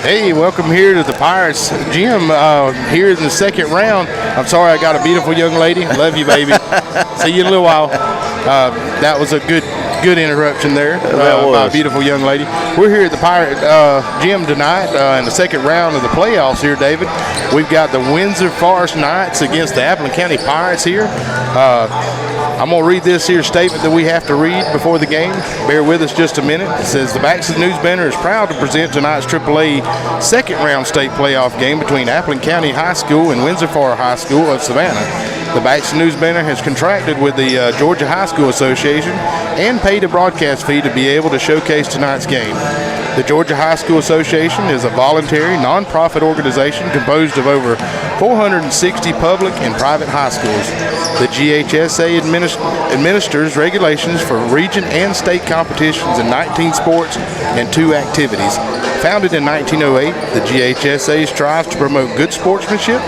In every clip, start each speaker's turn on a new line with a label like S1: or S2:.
S1: Hey, welcome here to the Pirates Gym here in the second round. I'm sorry I got a beautiful young lady. Love you, baby. See you in a little while. That was a good interruption there by a beautiful young lady. We're here at the Pirate Gym tonight in the second round of the playoffs here, David. We've got the Windsor Forest Knights against the Appleton County Pirates here. I'm going to read this here statement that we have to read before the game. Bear with us just a minute. It says, the Baxter News Banner is proud to present tonight's AAA second round state playoff game between Appleton County High School and Windsor Forest High School of Savannah. The Baxter News Banner has contracted with the Georgia High School Association and paid a broadcast fee to be able to showcase tonight's game. The Georgia High School Association is a voluntary, non-profit organization composed of over 460 public and private high schools. The GHSA administers regulations for region and state competitions in 19 sports and 2 activities. Founded in 1908, the GHSA strives to promote good sportsmanship,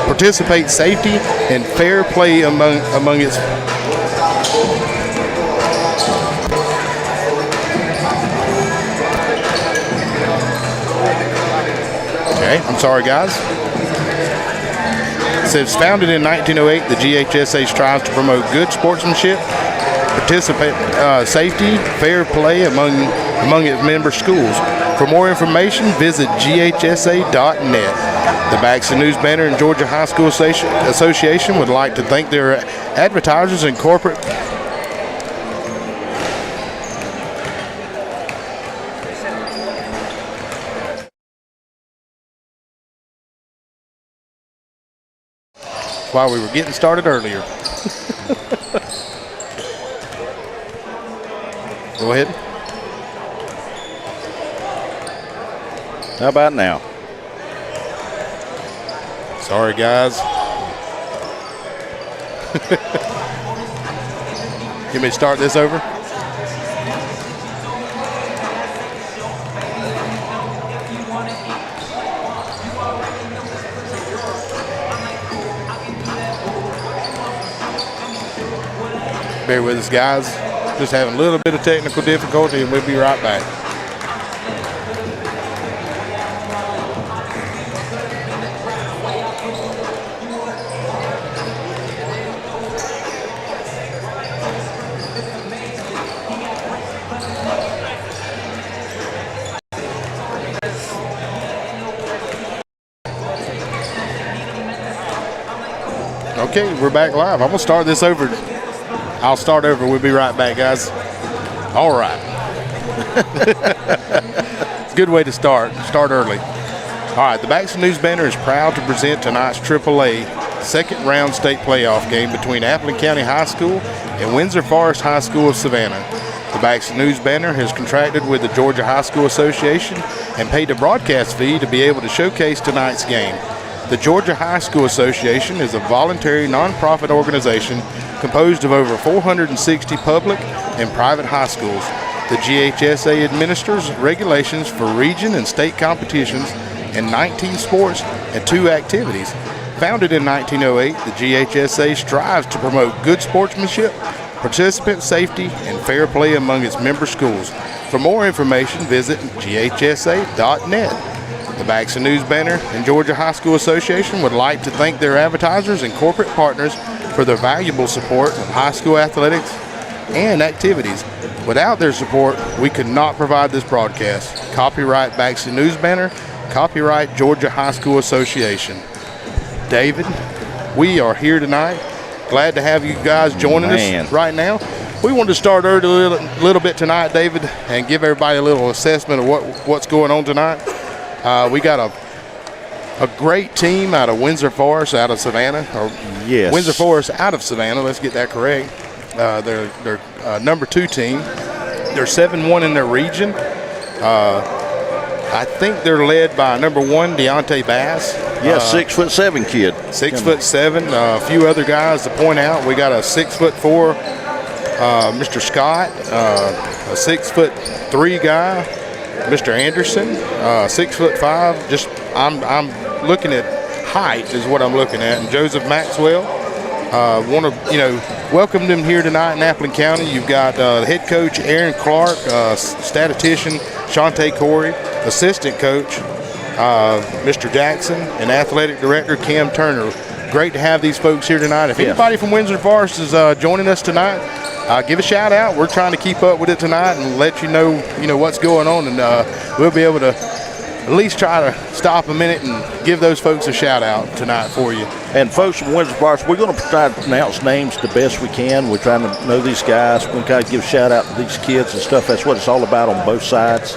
S1: participate safety, and fair play among its I'm sorry, guys. It says, founded in 1908, the GHSA strives to promote good sportsmanship, participate safety, fair play among its member schools. For more information, visit ghsa.net. The Baxter News Banner and Georgia High School Association would like to thank their advertisers and corporate. While we were getting started earlier. Go ahead.
S2: How about now?
S1: Sorry, guys. Can we start this over? Bear with us, guys. Just having a little bit of technical difficulty, and we'll be right back. Okay, we're back live. I'm going to start this over. I'll start over. We'll be right back, guys. All right. It's a good way to start. Start early. All right, the Baxter News Banner is proud to present tonight's AAA second round state playoff game between Appleton County High School and Windsor Forest High School of Savannah. The Baxter News Banner has contracted with the Georgia High School Association and paid a broadcast fee to be able to showcase tonight's game. The Georgia High School Association is a voluntary, nonprofit organization composed of over 460 public and private high schools. The GHSA administers regulations for region and state competitions in 19 sports and 2 activities. Founded in 1908, the GHSA strives to promote good sportsmanship, participant safety, and fair play among its member schools. For more information, visit ghsa.net. The Baxter News Banner and Georgia High School Association would like to thank their advertisers and corporate partners for their valuable support of high school athletics and activities. Without their support, we could not provide this broadcast. Copyright Baxter News Banner, copyright Georgia High School Association. David, we are here tonight. Glad to have you guys joining us right now. We wanted to start early a little bit tonight, David, and give everybody a little assessment of what's going on tonight. We got a great team out of Windsor Forest out of Savannah.
S2: Yes.
S1: Windsor Forest out of Savannah, let's get that correct. They're number 2 team. They're 7-1 in their region. I think they're led by number 1, Deontay Bass.
S2: Yeah, 6'7" kid.
S1: 6'7". A few other guys to point out. We got a 6'4", Mr. Scott, a 6'3" guy, Mr. Anderson, 6'5". Just I'm looking at height is what I'm looking at. And Joseph Maxwell. Want to welcome them here tonight in Appleton County. You've got the head coach Aaron Clark, statistician Shantae Corey, assistant coach, Mr. Jackson, and athletic director Cam Turner. Great to have these folks here tonight. If anybody from Windsor Forest is joining us tonight, give a shout out. We're trying to keep up with it tonight and let you know what's going on, and we'll be able to at least try to stop a minute and give those folks a shout out tonight for you.
S2: And folks from Windsor Forest, we're going to try to announce names the best we can. We're trying to know these guys. We're going to kind of give a shout out to these kids and stuff. That's what it's all about on both sides.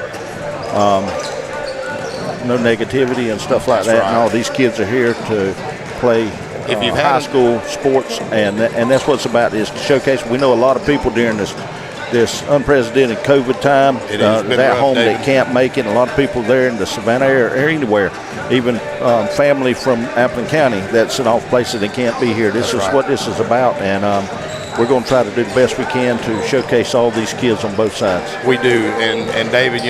S2: No negativity and stuff like that. Right. And all these kids are here to play high school sports, and that's what it's about, is to showcase. We know a lot of people during this unprecedented COVID time at home that can't make it. A lot of people there in the Savannah area or anywhere, even family from Appleton County that's in off places they can't be here. This is what this is about, and we're going to try to do the best we can to showcase all these kids on both sides.
S1: We do, and David,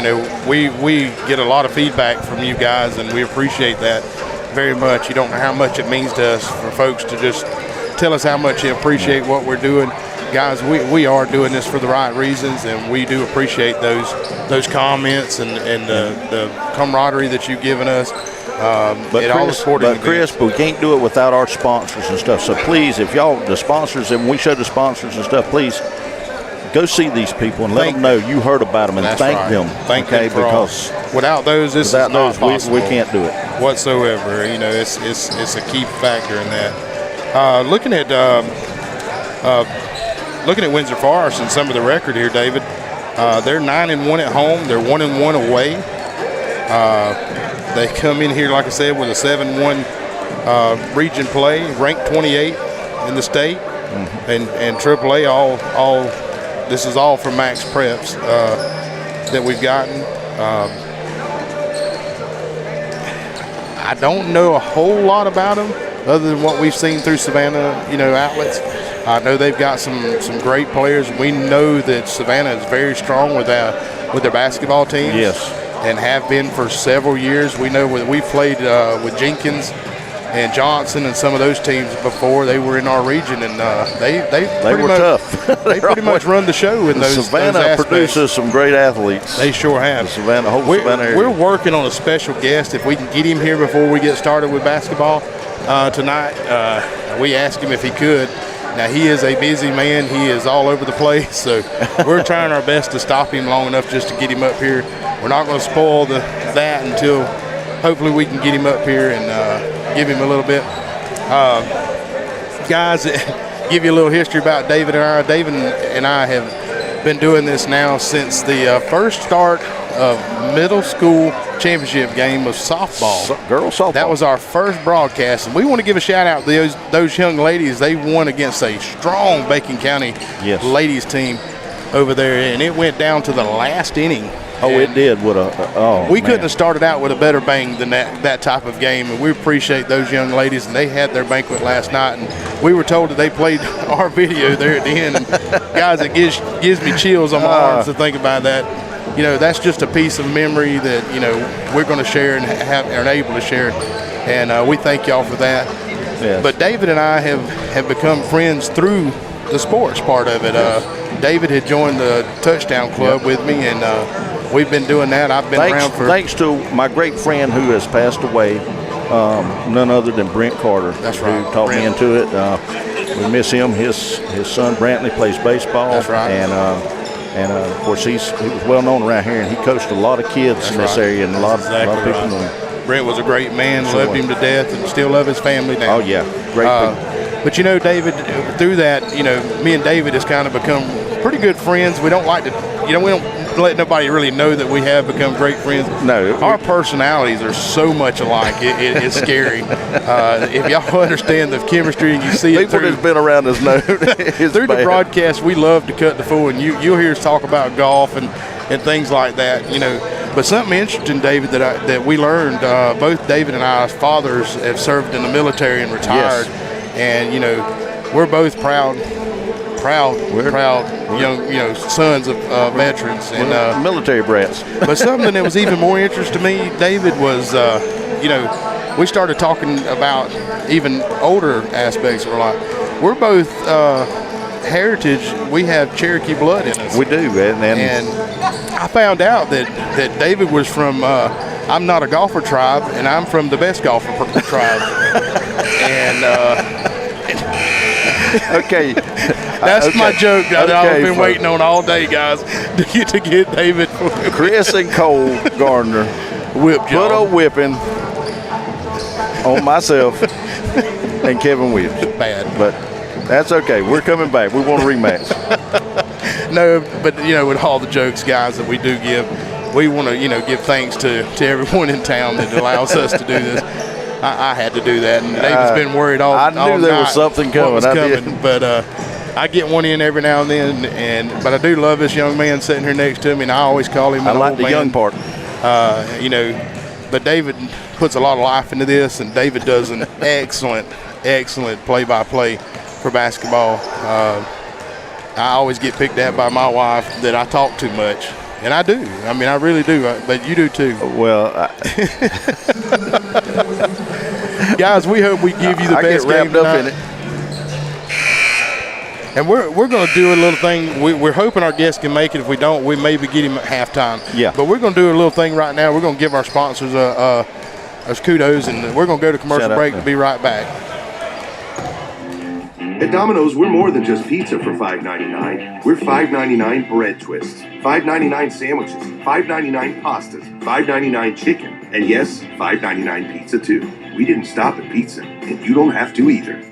S1: we get a lot of feedback from you guys, and we appreciate that very much. You don't know how much it means to us for folks to just tell us how much you appreciate what we're doing. Guys, we are doing this for the right reasons, and we do appreciate those comments and the camaraderie that you've given us. But
S2: Chris, we can't do it without our sponsors and stuff. So please, if y'all, the sponsors, and we show the sponsors and stuff, please go see these people and let them know you heard about them, and thank them.
S1: Thank them because without those, this is not possible.
S2: We can't do it
S1: whatsoever. It's a key factor in that. Looking at Windsor Forest and some of the record here, David, they're 9-1 at home. They're 1-1 away. They come in here, like I said, with a 7-1 region play, ranked 28th in the state, and AAA. All this is all from Max Preps that we've gotten. I don't know a whole lot about them other than what we've seen through Savannah, outlets. I know they've got some great players. We know that Savannah is very strong with their basketball teams.
S2: Yes.
S1: And have been for several years. We know we played with Jenkins and Johnson and some of those teams before. They were in our region, and they
S2: were tough.
S1: They pretty much run the show in those
S2: Savannah produces some great athletes.
S1: They sure have.
S2: The Savannah area.
S1: We're working on a special guest. If we can get him here before we get started with basketball tonight, we asked him if he could. Now, he is a busy man. He is all over the place, so we're trying our best to stop him long enough just to get him up here. We're not going to spoil that until hopefully we can get him up here and give him a little bit. Guys, give you a little history about David and I. David and I have been doing this now since the first start of middle school championship game of softball.
S2: Girls softball.
S1: That was our first broadcast, and we want to give a shout out to those young ladies. They won against a strong Bacon County ladies team over there, and it went down to the last inning.
S2: Oh, it did.
S1: We couldn't have started out with a better bang than that type of game, and we appreciate those young ladies. And they had their banquet last night, and we were told that they played our video there at the end. And guys, it gives me chills on my arms to think about that. That's just a piece of memory that we're going to share and are able to share, and we thank y'all for that.
S2: Yes.
S1: But David and I have become friends through the sports part of it. David had joined the Touchdown Club with me, and we've been doing that. I've been around for.
S2: Thanks to my great friend who has passed away, none other than Brent Carter.
S1: That's right.
S2: Who taught me into it. We miss him. His son Brantley plays baseball.
S1: That's right.
S2: And of course, he was well known around here, and he coached a lot of kids in this area, and a lot of people know him.
S1: Brent was a great man, loved him to death, and still love his family now.
S2: Oh, yeah. Great people.
S1: But, David, through that, me and David has kind of become pretty good friends. We don't like to, we don't let nobody really know that we have become great friends.
S2: No.
S1: Our personalities are so much alike. It's scary. If y'all understand the chemistry and you see it
S2: people that's been around us know
S1: through the broadcast, we love to cut the fool, and you'll hear us talk about golf and things like that, But something interesting, David, that we learned, both David and I's fathers have served in the military and retired.
S2: Yes.
S1: And, we're both proud young, sons of veterans. And
S2: military brats.
S1: But something that was even more interesting to me, David, was, we started talking about even older aspects of our life. We're both heritage, we have Cherokee blood in us.
S2: We do,
S1: and I found out that David was from. I'm not a golfer tribe, and I'm from the best golfer tribe. And
S2: okay,
S1: that's my joke that I've been waiting on all day, guys, to get David.
S2: Chris and Cole Gardner put a whipping on myself and Kevin Williams.
S1: Bad,
S2: but that's okay. We're coming back. We want a rematch.
S1: No, but with all the jokes, guys, that we do give, we want to give thanks to everyone in town that allows us to do this. I had to do that, and David's been worried all night.
S2: I knew there was something coming.
S1: But I get one in every now and then, but I do love this young man sitting here next to me, and I always call him.
S2: I like the young part.
S1: But David puts a lot of life into this, and David does an excellent play-by-play for basketball. I always get picked at by my wife that I talk too much, and I do. I mean, I really do, but you do too.
S2: Well,
S1: guys, we hope we give you the best
S2: game
S1: game tonight.
S2: Up in it.
S1: And we're going to do a little thing. We're hoping our guests can make it. If we don't, we maybe get him at halftime.
S2: Yeah.
S1: But we're going to do a little thing right now. We're going to give our sponsors a kudos, and we're going to go to commercial break and be right back.
S3: At Domino's, we're more than just pizza for $5.99. We're $5.99 bread twists, $5.99 sandwiches, $5.99 pastas, $5.99 chicken, and yes, $5.99 pizza too. We didn't stop at pizza, and you don't have to either.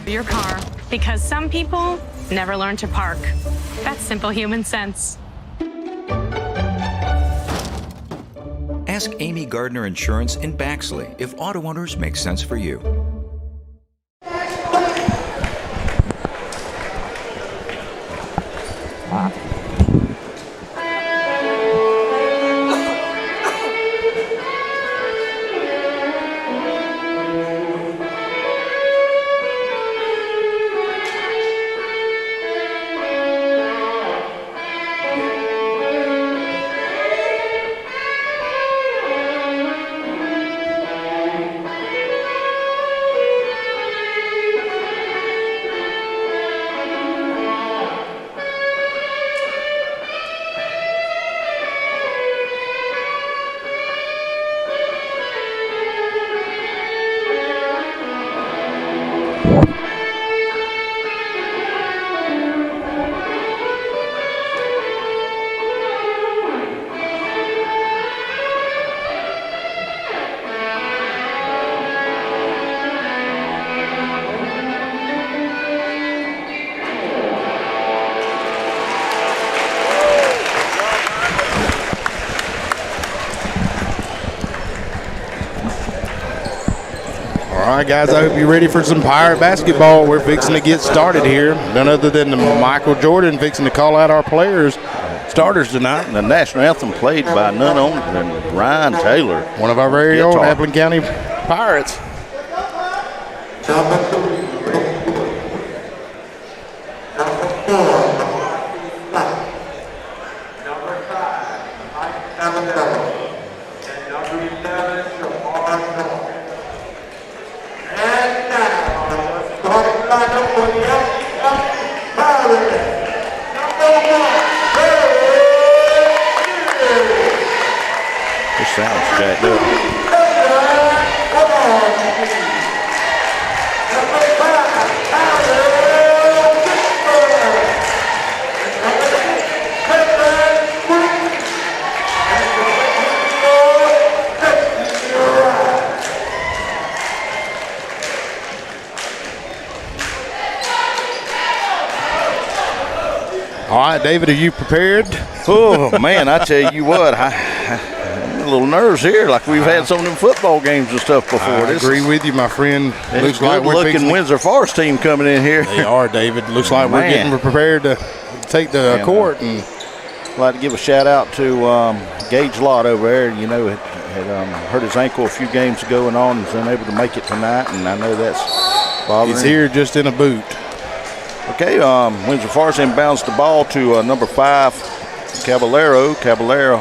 S4: Your car, because some people never learn to park. That's simple human sense.
S5: Ask Amy Gardner Insurance in Baxley if auto owners make sense for you.
S1: All right, guys, I hope you're ready for some Pirate basketball. We're fixing to get started here. None other than Michael Jordan fixing to call out our players, starters tonight.
S2: The national anthem played by none other than Ryan Taylor.
S1: One of our very own Appleton County Pirates.
S2: This sounds jacked up.
S1: All right, David, are you prepared?
S2: Oh, man, I tell you what, I'm a little nervous here, like we've had some of them football games and stuff before.
S1: I agree with you, my friend.
S2: Looks like we're looking Windsor Forest team coming in here.
S1: They are, David. Looks like we're getting prepared to take the court. And
S2: I'd like to give a shout out to Gage Lott over there. You know, had hurt his ankle a few games ago and on. He's unable to make it tonight, and I know that's bothering
S1: he's here just in a boot.
S2: Okay, Windsor Forest inbounds the ball to number 5, Caballero. Caballero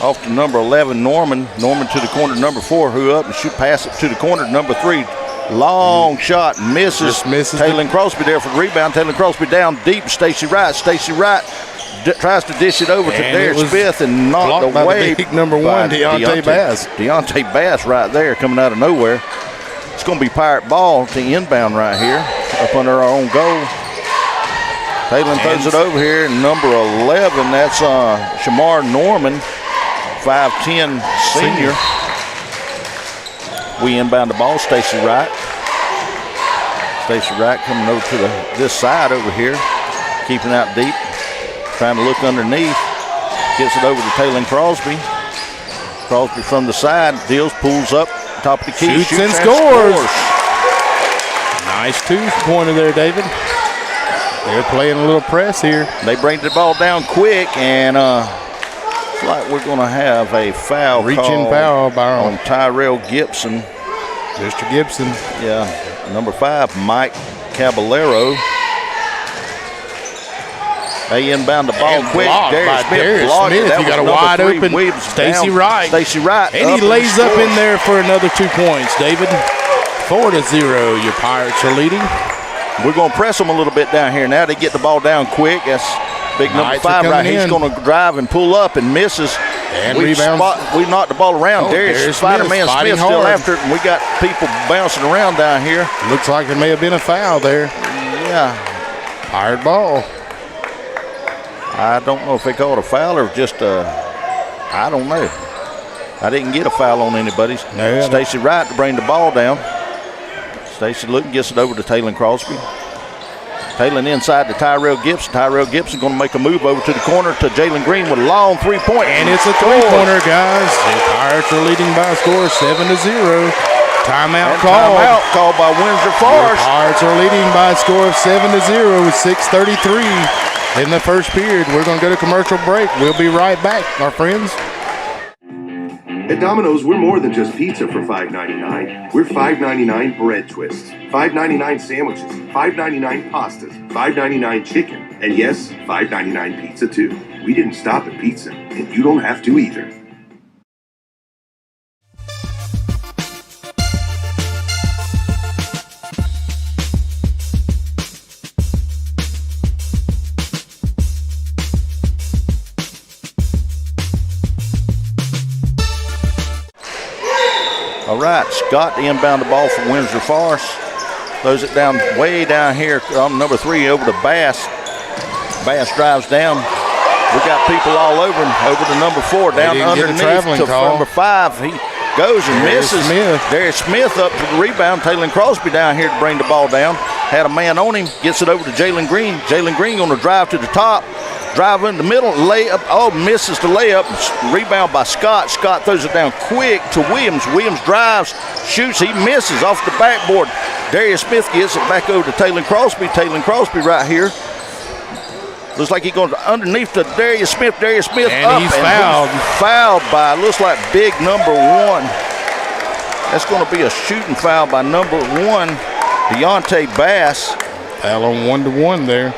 S2: off to number 11, Norman. Norman to the corner, number 4, who up and shoot pass it to the corner, number 3. Long shot, misses.
S1: Just misses.
S2: Taylor Crosby there for the rebound. Taylor Crosby down deep. Stacy Wright. Stacy Wright tries to dish it over to Darius Smith and knocked away.
S1: By number 1, Deontay Bass.
S2: Deontay Bass right there coming out of nowhere. It's going to be Pirate ball to inbound right here up under our own goal. Taylor throws it over here. Number 11, that's Shamar Norman, 5'10" senior. We inbound the ball. Stacy Wright. Stacy Wright coming over to this side over here, keeping out deep, trying to look underneath. Gets it over to Taylor Crosby. Crosby from the side, deals, pulls up, top of the key.
S1: Shoots and scores. Nice two-pointer there, David. They're playing a little press here.
S2: They bring the ball down quick, and it's like we're going to have a foul
S1: Reaching foul by
S2: on Tyrell Gibson.
S1: Mr. Gibson.
S2: Yeah, number 5, Mike Caballero. They inbound the ball quick.
S1: Darius Smith. You got a wide open Stacy Wright.
S2: Stacy Wright.
S1: And he lays up in there for another 2 points, David. 4-0, your Pirates are leading.
S2: We're going to press them a little bit down here. Now they get the ball down quick. That's big number 5 right here. He's going to drive and pull up and misses.
S1: And
S2: we knocked the ball around.
S1: Darius
S2: Spider-Man Smith still after it, and we got people bouncing around down here.
S1: Looks like there may have been a foul there.
S2: Yeah.
S1: Pirate ball.
S2: I don't know if they called a foul or just I don't know. I didn't get a foul on anybody.
S1: No,
S2: Stacy Wright to bring the ball down. Stacy looking, gets it over to Taylor Crosby. Taylor inside to Tyrell Gibson. Tyrell Gibson going to make a move over to the corner to Jalen Green with a long 3-point.
S1: And it's a 3-pointer, guys. The Pirates are leading by a score of 7-0. Timeout called.
S2: Timeout called by Windsor Forest.
S1: The Pirates are leading by a score of 7-0 with 6:33 in the first period. We're going to go to commercial break. We'll be right back, our friends.
S3: At Domino's, we're more than just pizza for $5.99. We're $5.99 bread twists, $5.99 sandwiches, $5.99 pastas, $5.99 chicken, and yes, $5.99 pizza too. We didn't stop at pizza, and you don't have to either.
S2: All right, Scott to inbound the ball for Windsor Forest. Throws it down way down here on number 3 over to Bass. Bass drives down. We got people all over him, over to number 4, down underneath to number 5. He goes and misses. Darius Smith up for the rebound. Taylor Crosby down here to bring the ball down. Had a man on him, gets it over to Jalen Green. Jalen Green going to drive to the top. Drive in the middle, layup. Oh, misses the layup. Rebound by Scott. Scott throws it down quick to Williams. Williams drives, shoots. He misses off the backboard. Darius Smith gets it back over to Taylor Crosby. Taylor Crosby right here. Looks like he's going underneath to Darius Smith. Darius Smith
S1: and
S2: up.
S1: He's fouled.
S2: Fouled by, looks like big number 1. That's going to be a shooting foul by number 1, Deontay Bass.
S1: Foul on 1-1 there.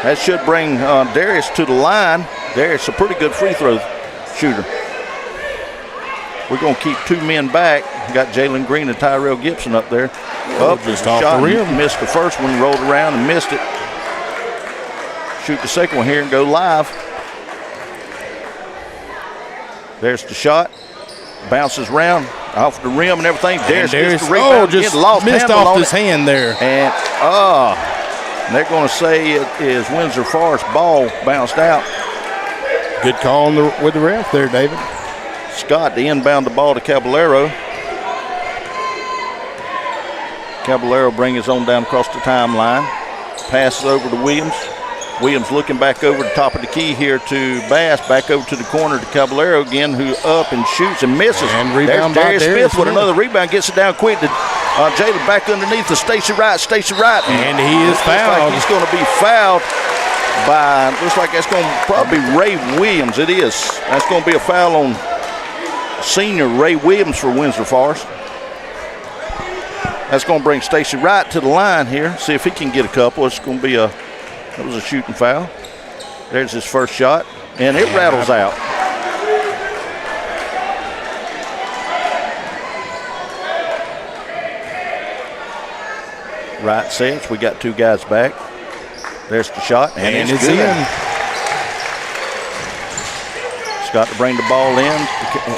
S2: That should bring Darius to the line. Darius, a pretty good free throw shooter. We're going to keep 2 men back. Got Jalen Green and Tyrell Gibson up there.
S1: Just off the rim.
S2: Missed the first one, rolled around and missed it. shoot the second one here and go live. There's the shot. Bounces round off the rim and everything. Darius gets the rebound.
S1: Just
S2: lost
S1: missed off his hand there.
S2: And they're going to say it is Windsor Forest ball bounced out.
S1: Good call with the ref there, David.
S2: Scott to inbound the ball to Caballero. Caballero brings his own down across the timeline. Passes over to Williams. Williams looking back over the top of the key here to Bass. Back over to the corner to Caballero again, who up and shoots and misses.
S1: And rebound
S2: There's
S1: by
S2: Darius Smith with another rebound. Gets it down quick to Jalen back underneath to Stacy Wright.
S1: And he is fouled.
S2: Like he's going to be fouled by, looks like that's going to probably be Ray Williams. It is. That's going to be a foul on senior Ray Williams for Windsor Forest. That's going to bring Stacy Wright to the line here. See if he can get a couple. It's going to be that was a shooting foul. There's his first shot, and it rattles out. Right sets. We got two guys back. There's the shot, and it's good.
S1: In.
S2: Scott to bring the ball in.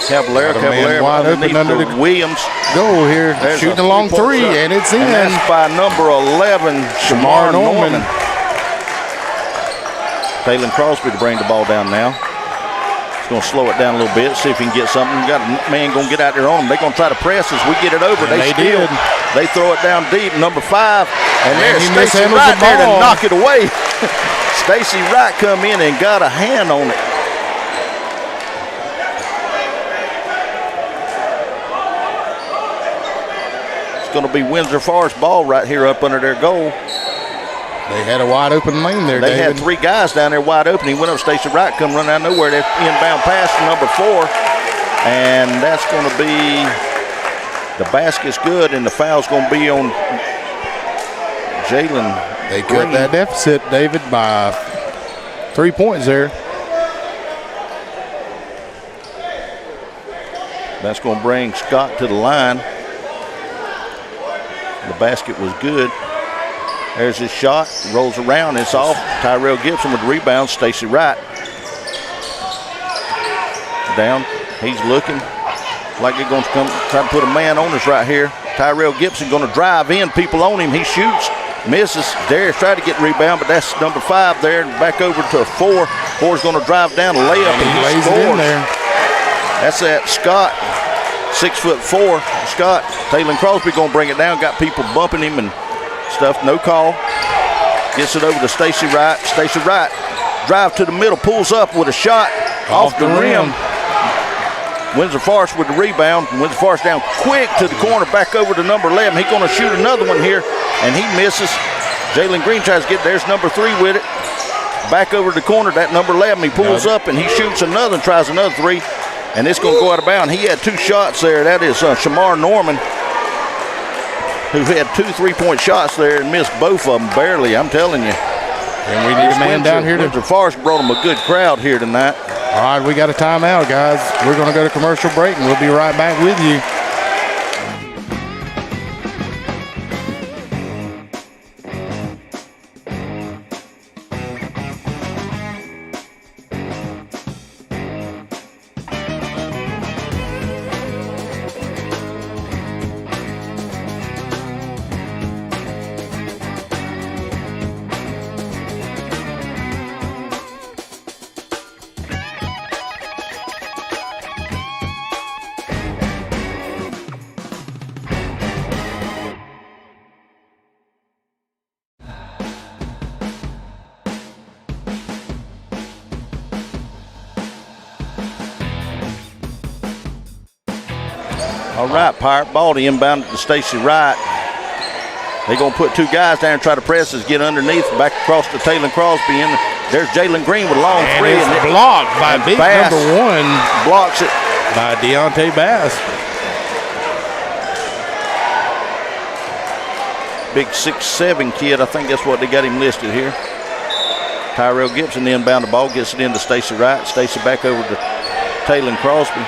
S2: Caballero
S1: wide open under the
S2: Williams.
S1: Goal here. There's shooting a long three, and it's in.
S2: And that's by number 11, Shamar Norman. Taylor Crosby to bring the ball down now. He's going to slow it down a little bit, see if he can get something. We got a man going to get out there on him. They're going to try to press as we get it over.
S1: They did.
S2: They throw it down deep, number 5. And there's
S1: he
S2: Stacy
S1: mishandles
S2: Wright
S1: the
S2: there to
S1: ball.
S2: knock it away. Stacy Wright come in and got a hand on it. It's going to be Windsor Forest ball right here up under their goal.
S1: They had a wide open lane there,
S2: They
S1: David.
S2: had 3 guys down there wide open. He went up, Stacy Wright come running out of nowhere. That inbound pass to number 4. And that's going to be, the basket's good, and the foul's going to be on Jalen.
S1: They cut that deficit, David, by 3 points there.
S2: That's going to bring Scott to the line. The basket was good. There's his shot, rolls around, it's off. Tyrell Gibson with the rebound, Stacy Wright. Down, he's looking like they're going to come try to put a man on us right here. Tyrell Gibson going to drive in, people on him, he shoots, misses. Darius tried to get rebound, but that's number 5 there, back over to 4. 4's going to drive down a layup, and he
S1: lays
S2: scores.
S1: it in there.
S2: That's that Scott, 6'4". Scott, Taylor Crosby going to bring it down, got people bumping him and stuff, no call. Gets it over to Stacy Wright. Stacy Wright drive to the middle, pulls up with a shot off the rim. Windsor Forest with the rebound. Windsor Forest down quick to the corner, back over to number 11. He's going to shoot another one here, and he misses. Jalen Green tries to get, there's number 3 with it. Back over to the corner, that number 11. He pulls up, and he shoots another and tries another 3. And it's going to go out of bounds. He had 2 shots there. That is Shamar Norman, who had 2 3-point shots there and missed both of them barely, I'm telling you.
S1: And we need a man down here.
S2: Windsor Forest brought them a good crowd here tonight.
S1: All right, we got a timeout, guys. We're going to go to commercial break, and we'll be right back with you.
S2: All right, Pirate ball to inbound to Stacy Wright. They're going to put 2 guys down and try to press us, get underneath, back across to Taylor Crosby. And there's Jalen Green with a long 3.
S1: And it's blocked by big
S2: Bass
S1: number 1.
S2: Blocks it.
S1: By Deontay Bass.
S2: Big 6'7" kid. I think that's what they got him listed here. Tyrell Gibson inbound the ball, gets it into Stacy Wright. Stacy back over to Taylor Crosby.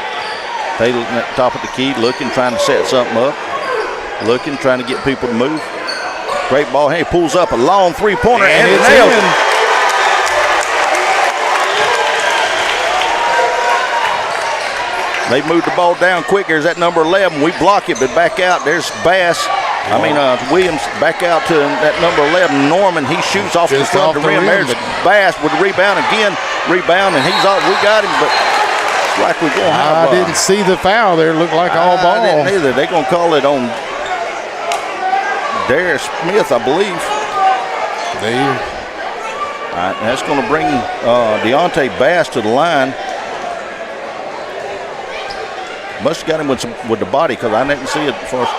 S2: Taylor at the top of the key, looking, trying to set something up. Looking, trying to get people to move. Great ball. Hey, pulls up a long 3-pointer and it nails it. They moved the ball down quick. There's that number 11. We block it, but back out. There's Williams back out to that number 11, Norman. He shoots off the front of the rim. There's Bass with the rebound again. Rebound, and he's off. We got him, but it's like we're going to have.
S1: I didn't see the foul there. Looked like all ball.
S2: I didn't either. They're going to call it on Darius Smith, I believe. All right, that's going to bring Deontay Bass to the line. Must have got him with the body because I didn't see it first.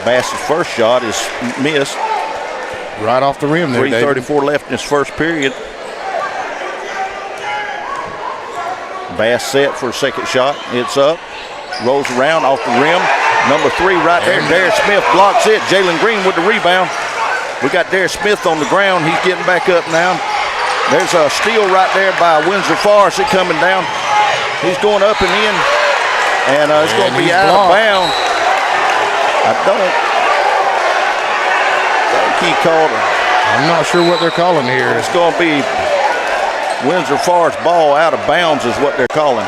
S2: Bass's first shot is missed.
S1: Right off the rim there,
S2: 3:34 left in his first period. Bass set for a second shot. It's up. Rolls around off the rim. Number 3 right there. Darius Smith blocks it. Jalen Green with the rebound. We got Darius Smith on the ground. He's getting back up now. There's a steal right there by Windsor Forest coming down. He's going up and in. And it's going to be out of bounds. I don't think he called it.
S1: I'm not sure what they're calling here.
S2: It's going to be Windsor Forest ball out of bounds is what they're calling.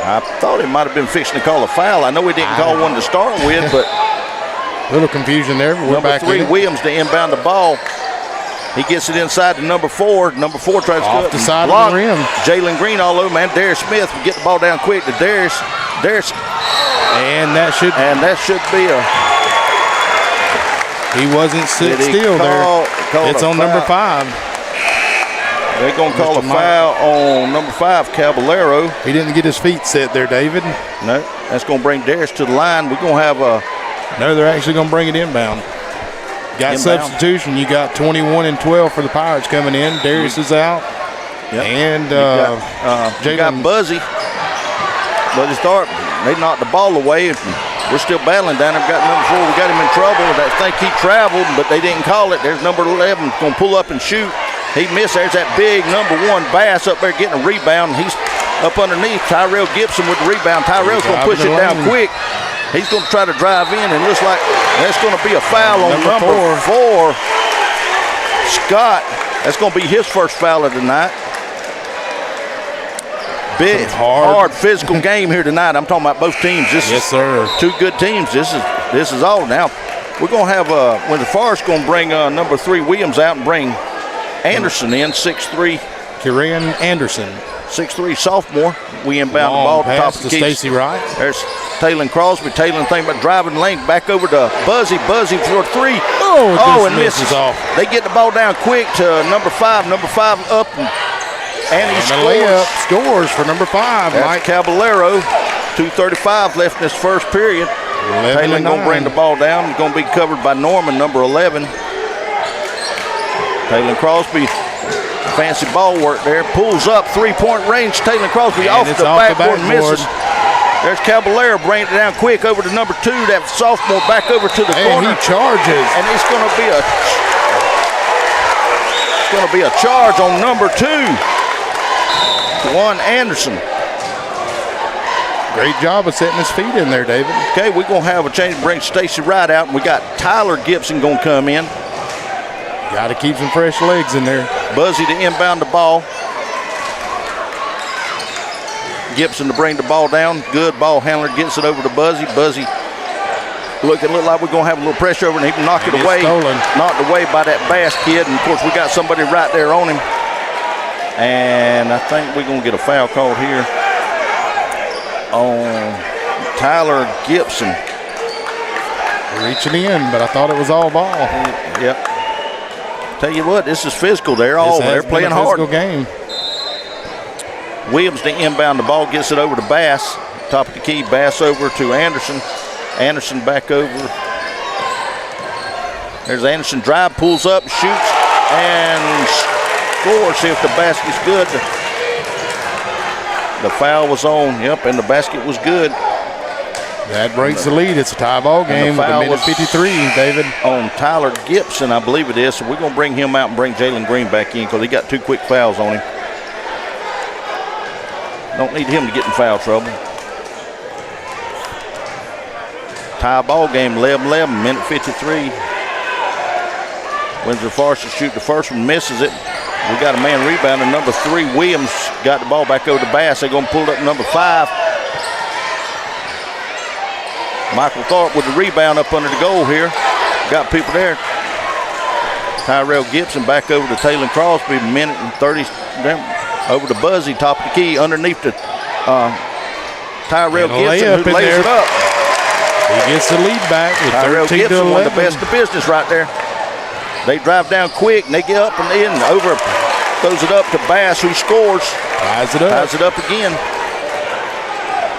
S2: I thought he might have been fixing to call a foul. I know he didn't call one to start with, but
S1: a little confusion there. We're
S2: number
S1: back
S2: 3, Williams, to inbound the ball. He gets it inside to number 4. Number 4 tries to go
S1: off the side of the rim.
S2: Jalen Green all over, man. Darius Smith will get the ball down quick to Darius.
S1: And that should be
S2: a.
S1: He wasn't still there. It's on number 5.
S2: They're going to call a foul on number 5, Caballero.
S1: He didn't get his feet set there, David.
S2: No, that's going to bring Darius to the line. We're going to have a.
S1: No, they're actually going to bring it inbound. Got substitution. You got 21 and 12 for the Pirates coming in. Darius is out.
S2: Yep.
S1: And
S2: you got Buzzy. Buzzy Stark. They knocked the ball away. We're still battling down there. We got number 4. We got him in trouble. I think he traveled, but they didn't call it. There's number 11 going to pull up and shoot. He missed. There's that big number 1 Bass up there getting a rebound. He's up underneath. Tyrell Gibson with the rebound. Tyrell's going to push it down quick. He's going to try to drive in, and it looks like that's going to be a foul on number 4. Scott. That's going to be his first foul of the night. Big, hard physical game here tonight. I'm talking about both teams.
S1: Yes, sir.
S2: 2 good teams. This is all. Now, we're going to have, when the Forest going to bring number 3 Williams out and bring Anderson in, 6'3".
S1: Kieran Anderson.
S2: 6'3" sophomore. We inbound the ball to top of the key.
S1: Stacy Wright.
S2: There's Taylon Crosby. Taylon thinking about driving the lane. Back over to Buzzy. Buzzy for 3. And misses off. They get the ball down quick to number 5. Number 5 up. And he
S1: scores for number 5.
S2: That's
S1: Mike
S2: Caballero. 2:35 left in this first period. Taylor going to bring the ball down. He's going to be covered by Norman, number 11. Taylor Crosby, fancy ball work there. Pulls up, 3-point range. Taylor Crosby off the backboard, misses. There's Caballero bringing it down quick over to number 2. That sophomore back over to the corner.
S1: He charges.
S2: And it's going to be a charge on number 2. Juwan Anderson.
S1: Great job of setting his feet in there, David.
S2: Okay, we're going to have a change to bring Stacy Wright out, and we got Tyler Gibson going to come in.
S1: Got to keep some fresh legs in there.
S2: Buzzy to inbound the ball. Gibson to bring the ball down. Good ball handler gets it over to Buzzy. Buzzy look like we're going to have a little pressure over, and he can knock it away. Knocked away by that Bass kid, and of course we got somebody right there on him. And I think we're going to get a foul called here on Tyler Gibson.
S1: Reaching in, but I thought it was all ball.
S2: Yep. Tell you what, this is physical. They're playing hard.
S1: Physical game.
S2: Williams to inbound the ball, gets it over to Bass. Top of the key, Bass over to Anderson. Anderson back over. There's Anderson, drive, pulls up, shoots, and scores. See if the basket's good. The foul was on, and the basket was good.
S1: That breaks the lead. It's a tie ball game with a minute 53, David.
S2: On Tyler Gibson, I believe it is. So we're going to bring him out and bring Jalen Green back in because he got 2 quick fouls on him. Don't need him to get in foul trouble. Tie ball game, 11-11, minute 53. Windsor Forest to shoot the first one, misses it. We got a man rebounding. Number 3, Williams, got the ball back over to Bass. They're going to pull it up number 5. Michael Tharp with the rebound up under the goal here. Got people there. Tyrell Gibson back over to Taylor Crosby, a minute and 30. Over to Buzzy, top of the key, underneath the Tyrell Gibson, who lays it up.
S1: He gets the lead back with
S2: Tyrell
S1: 13
S2: Gibson,
S1: to 11.
S2: one of the best of business right there. They drive down quick, and they get up and in, over, throws it up to Bass, who scores.
S1: Ties it up.
S2: Ties it up again.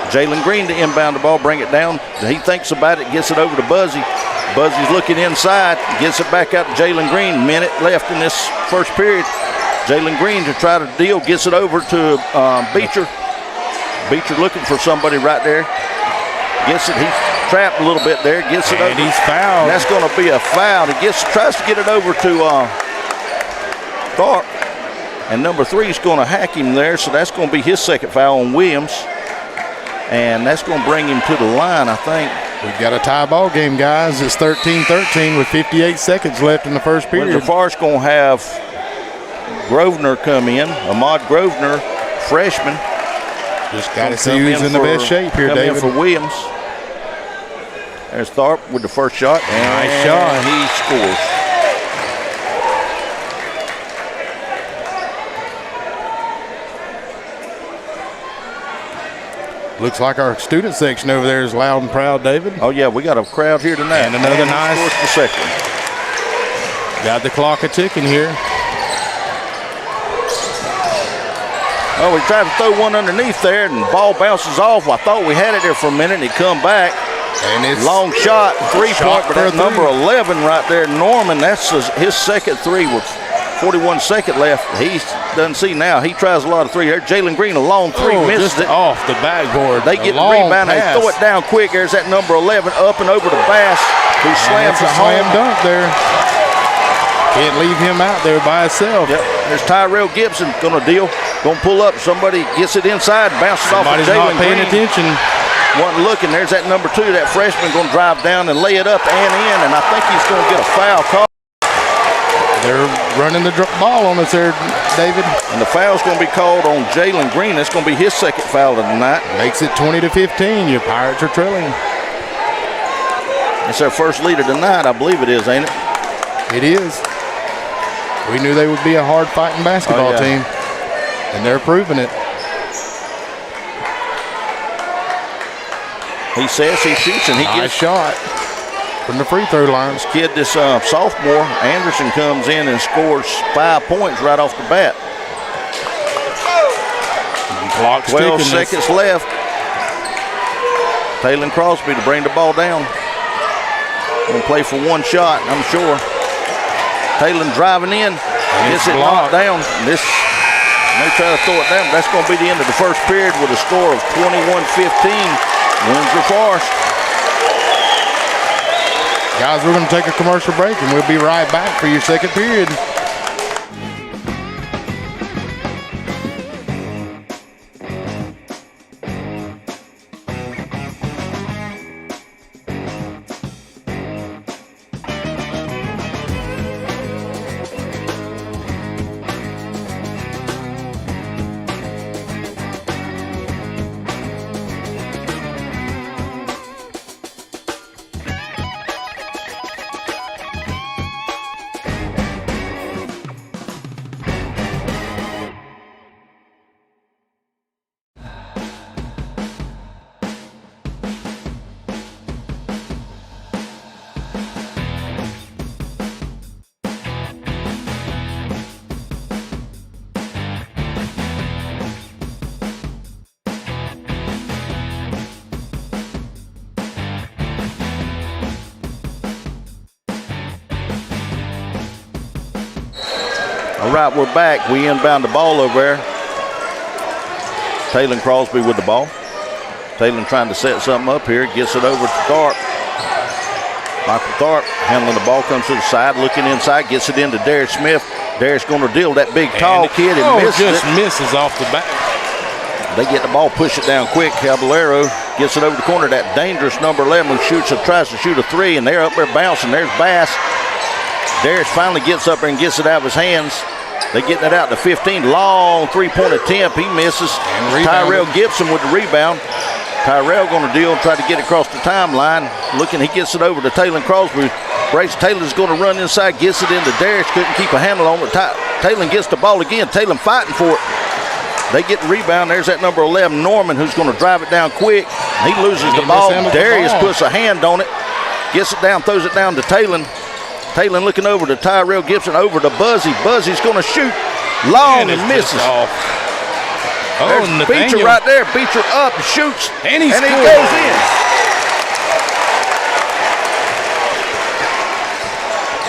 S2: Jalen Green to inbound the ball, bring it down. He thinks about it, gets it over to Buzzy. Buzzy's looking inside, gets it back out to Jalen Green. Minute left in this first period. Jalen Green to try to deal, gets it over to Beecher. Beecher looking for somebody right there. Gets it, he's trapped a little bit there, gets it over.
S1: And he's fouled.
S2: That's going to be a foul. He tries to get it over to Tharp. And number 3 is going to hack him there, so that's going to be his second foul on Williams. And that's going to bring him to the line, I think.
S1: We've got a tie ball game, guys. It's 13-13 with 58 seconds left in the first period.
S2: Windsor Forest going to have Grosvenor come in. Ahmad Grosvenor, freshman.
S1: Just got to see who's in the best shape here, David.
S2: In for Williams. There's Tharp with the first shot.
S1: Nice shot.
S2: He scores.
S1: Looks like our student section over there is loud and proud, David.
S2: Oh, yeah, we got a crowd here tonight.
S1: And another nice.
S2: Scores the second.
S1: Got the clock a-ticking here.
S2: Oh, we tried to throw one underneath there, and the ball bounces off. I thought we had it there for a minute, and it come back.
S1: And it's
S2: long shot, 3-point, but that number 11 right there, Norman, that's his second 3 with 41 seconds left. He doesn't see now. He tries a lot of 3 there. Jalen Green, a long 3, misses
S1: just
S2: it.
S1: Off the backboard.
S2: They get the rebound, they throw it down quick. There's that number 11 up and over to Bass, who slams it home.
S1: Slam dunk there. Can't leave him out there by himself.
S2: Yep. There's Tyrell Gibson going to deal. Going to pull up. Somebody gets it inside, bounces off of Jalen Green.
S1: Paying attention.
S2: Wasn't looking. There's that number 2, that freshman, going to drive down and lay it up and in, and I think he's going to get a foul call.
S1: They're running the ball on us there, David.
S2: And the foul's going to be called on Jalen Green. That's going to be his second foul of the night.
S1: Makes it 20-15. Your Pirates are trailing.
S2: It's their first lead of the night, I believe it is, ain't it?
S1: It is. We knew they would be a hard-fighting basketball team, and they're proving it.
S2: He says he shoots, and he gets
S1: shot from the free throw line.
S2: This kid, this sophomore, Anderson, comes in and scores 5 points right off the bat. 12 seconds left. Taylor Crosby to bring the ball down. Going to play for one shot, I'm sure. Taylor driving in, gets it knocked down. They try to throw it down. That's going to be the end of the first period with a score of 21-15. Windsor Forest.
S1: Guys, we're going to take a commercial break, and we'll be right back for your second period.
S2: All right, we're back. We inbound the ball over there. Taylor Crosby with the ball. Taylor trying to set something up here. Gets it over to Tharp. Michael Tharp handling the ball, comes to the side, looking inside, gets it into Darius Smith. Darius going to deal with that big, tall kid and
S1: misses off the back.
S2: They get the ball, push it down quick. Caballero gets it over the corner. That dangerous number 11 who tries to shoot a 3, and they're up there bouncing. There's Bass. Darius finally gets up there and gets it out of his hands. They getting it out to 15. Long three-point attempt. He misses. Tyrell Gibson with the rebound. Tyrell going to deal and try to get across the timeline. Looking, he gets it over to Taylor Crosby. Bryce Taylor's going to run inside, gets it into Darius. Couldn't keep a handle on it. Taylor gets the ball again. Taylor fighting for it. They get the rebound. There's that number 11, Norman, who's going to drive it down quick. He loses the ball. Darius puts a hand on it. Gets it down, throws it down to Taylor. Taylor looking over to Tyrell Gibson, over to Buzzy. Buzzy's going to shoot long and misses. There's Beecher right there. Beecher up, shoots, and he goes in.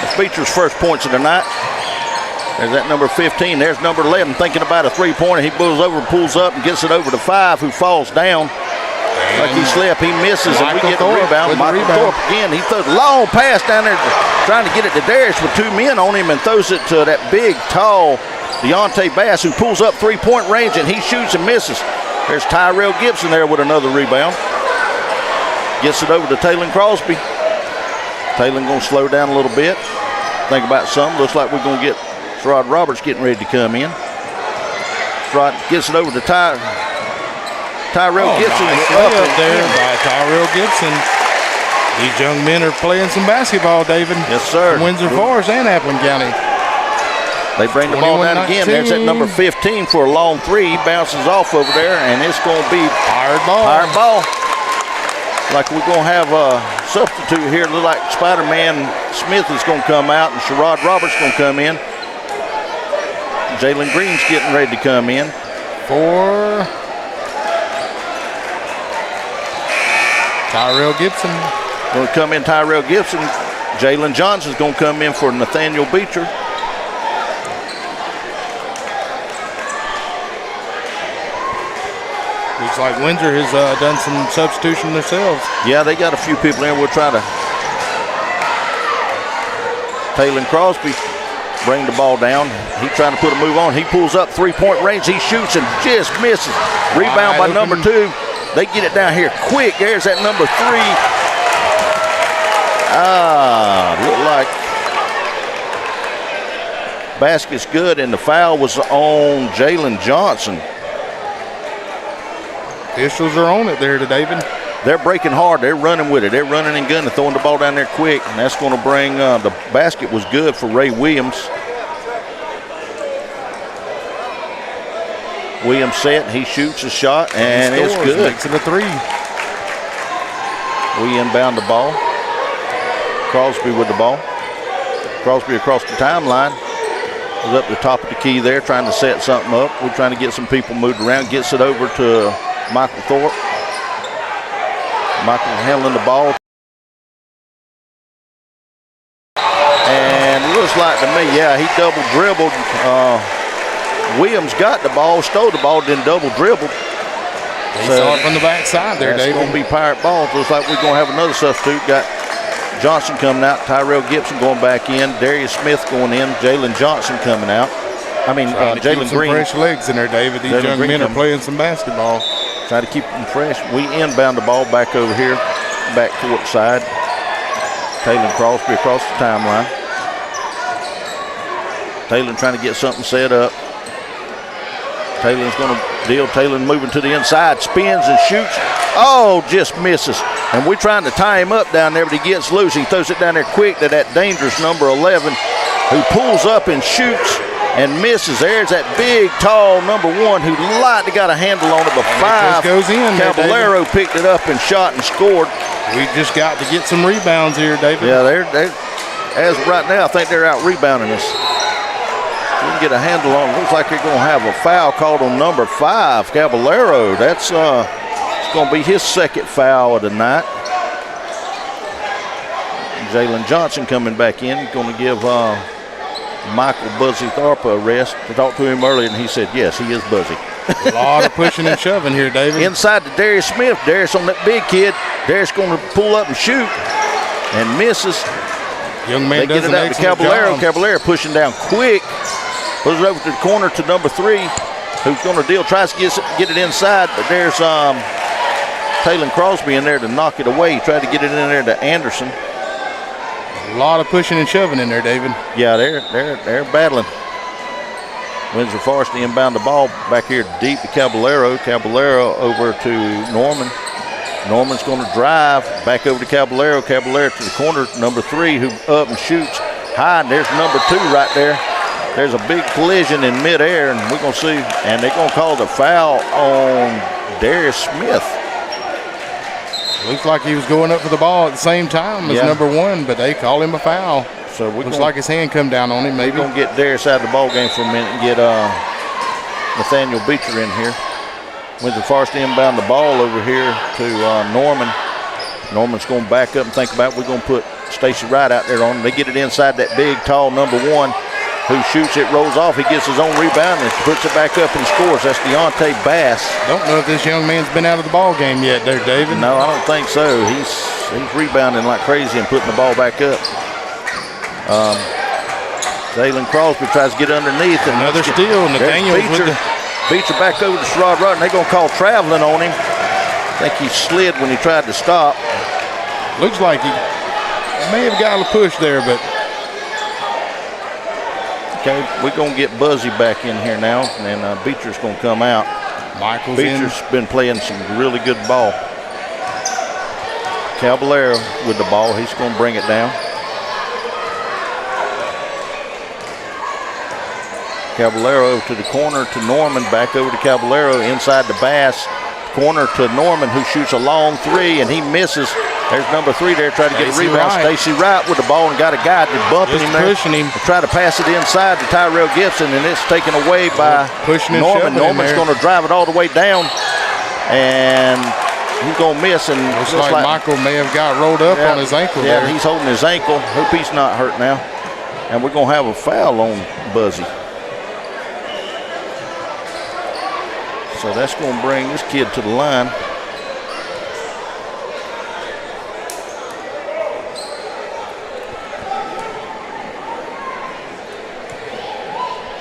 S2: That's Beecher's first points of the night. There's that number 15. There's number 11 thinking about a three-pointer. He pulls up, and gets it over to 5, who falls down. Like he slipped, he misses, and we get the rebound. Michael Thorpe again. He throws a long pass down there, trying to get it to Darius with 2 men on him, and throws it to that big, tall Deontay Bass, who pulls up three-point range, and he shoots and misses. There's Tyrell Gibson there with another rebound. Gets it over to Taylor Crosby. Taylor going to slow down a little bit. Think about something. Looks like we're going to get Sherrod Roberts getting ready to come in. Sherrod gets it over to Tyrell Gibson.
S1: Nice up there by Tyrell Gibson. These young men are playing some basketball, David.
S2: Yes, sir.
S1: From Windsor Forest and Appleton County.
S2: They bring the ball down again. There's that number 15 for a long three. He bounces off over there, and it's going to be
S1: fired ball.
S2: Fired ball. Like we're going to have a substitute here. Look like Spider-Man Smith is going to come out, and Sherrod Roberts going to come in. Jalen Green's getting ready to come in.
S1: For Tyrell Gibson.
S2: Going to come in Tyrell Gibson. Jalen Johnson's going to come in for Nathaniel Beecher.
S1: Looks like Windsor has done some substitution themselves.
S2: Yeah, they got a few people in. We'll try to. Taylor Crosby bring the ball down. He's trying to put a move on. He pulls up three-point range. He shoots and just misses. Rebound by number 2. They get it down here quick. There's that number 3. Look like basket's good, and the foul was on Jalen Johnson.
S1: Officials are on it there today, David.
S2: They're breaking hard. They're running with it. They're running and gunning, throwing the ball down there quick, and that's going to bring the basket was good for Ray Williams. Williams set. He shoots a shot, and it's good.
S1: Makes it a 3.
S2: We inbound the ball. Crosby with the ball. Crosby across the timeline. Was up the top of the key there, trying to set something up. We're trying to get some people moved around. Gets it over to Michael Thorpe. Michael handling the ball. And looks like to me, yeah, he double dribbled. Williams got the ball, stole the ball, then double dribbled.
S1: He saw it from the backside there, David.
S2: It's going to be Pirate ball. Looks like we're going to have another substitute. Got Johnson coming out, Tyrell Gibson going back in, Darius Smith going in, Jalen Johnson coming out. Jalen Green.
S1: Fresh legs in there, David. These young men are playing some basketball.
S2: Try to keep them fresh. We inbound the ball back over here, back court side. Taylor Crosby across the timeline. Taylor trying to get something set up. Taylor's going to deal. Taylor moving to the inside, spins and shoots. Oh, just misses. And we're trying to tie him up down there, but he gets loose. He throws it down there quick to that dangerous number 11, who pulls up and shoots and misses. There's that big, tall number 1 who lightly got a handle on it, but 5
S1: goes in.
S2: Caballero picked it up and shot and scored.
S1: We just got to get some rebounds here, David.
S2: Yeah, they're as of right now, I think they're out rebounding us. We can get a handle on it. Looks like they're going to have a foul called on number 5, Caballero. That's it's going to be his second foul of the night. Jalen Johnson coming back in, going to give Michael Buzzy Thorpe a rest. I talked to him earlier, and he said, yes, he is Buzzy.
S1: A lot of pushing and shoving here, David.
S2: Inside to Darius Smith. Darius on that big kid. Darius going to pull up and shoot and misses.
S1: Young man
S2: they
S1: does
S2: get it out to Caballero.
S1: Job.
S2: Caballero pushing down quick. Puts it over to the corner to number 3, who's going to deal. Tries to get it inside, but there's Taylor Crosby in there to knock it away. He tried to get it in there to Anderson.
S1: A lot of pushing and shoving in there, David.
S2: Yeah, they're battling. Windsor Forest inbound the ball back here deep to Caballero. Caballero over to Norman. Norman's going to drive back over to Caballero. Caballero to the corner, number 3, who up and shoots high. And there's number 2 right there. There's a big collision in midair, and we're going to see. And they're going to call the foul on Darius Smith.
S1: Looks like he was going up for the ball at the same time as number 1, but they call him a foul.
S2: So
S1: looks like his hand come down on him. Maybe
S2: we're going to get Darius out of the ball game for a minute and get Nathaniel Beecher in here. Windsor Forest inbound the ball over here to Norman. Norman's going to back up and think about it. We're going to put Stacy Wright out there on him. They get it inside that big, tall number 1 who shoots it, rolls off. He gets his own rebound and puts it back up and scores. That's Deontay Bass.
S1: Don't know if this young man's been out of the ball game yet there, David.
S2: No, I don't think so. He's rebounding like crazy and putting the ball back up. Jalen Crosby tries to get underneath. And
S1: another steal. Nathaniel
S2: Beecher back over to Sherrod Rudd, and they're going to call traveling on him. I think he slid when he tried to stop.
S1: Looks like he may have got a push there, but.
S2: Okay, we're going to get Buzzy back in here now, and Beecher's going to come out. Beecher's been playing some really good ball. Caballero with the ball. He's going to bring it down. Caballero to the corner to Norman, back over to Caballero, inside the Bass, corner to Norman, who shoots a long 3, and he misses. There's number 3 there, trying to get a rebound. Stacy Wright with the ball and got a guy just bumping him there.
S1: Pushing him.
S2: Try to pass it inside to Tyrell Gibson, and it's taken away by Norman. Norman's going to drive it all the way down, and he's going to miss. And
S1: looks like Michael may have got rolled up on his ankle there.
S2: Yeah, he's holding his ankle. Hope he's not hurt now. And we're going to have a foul on Buzzy. So that's going to bring this kid to the line.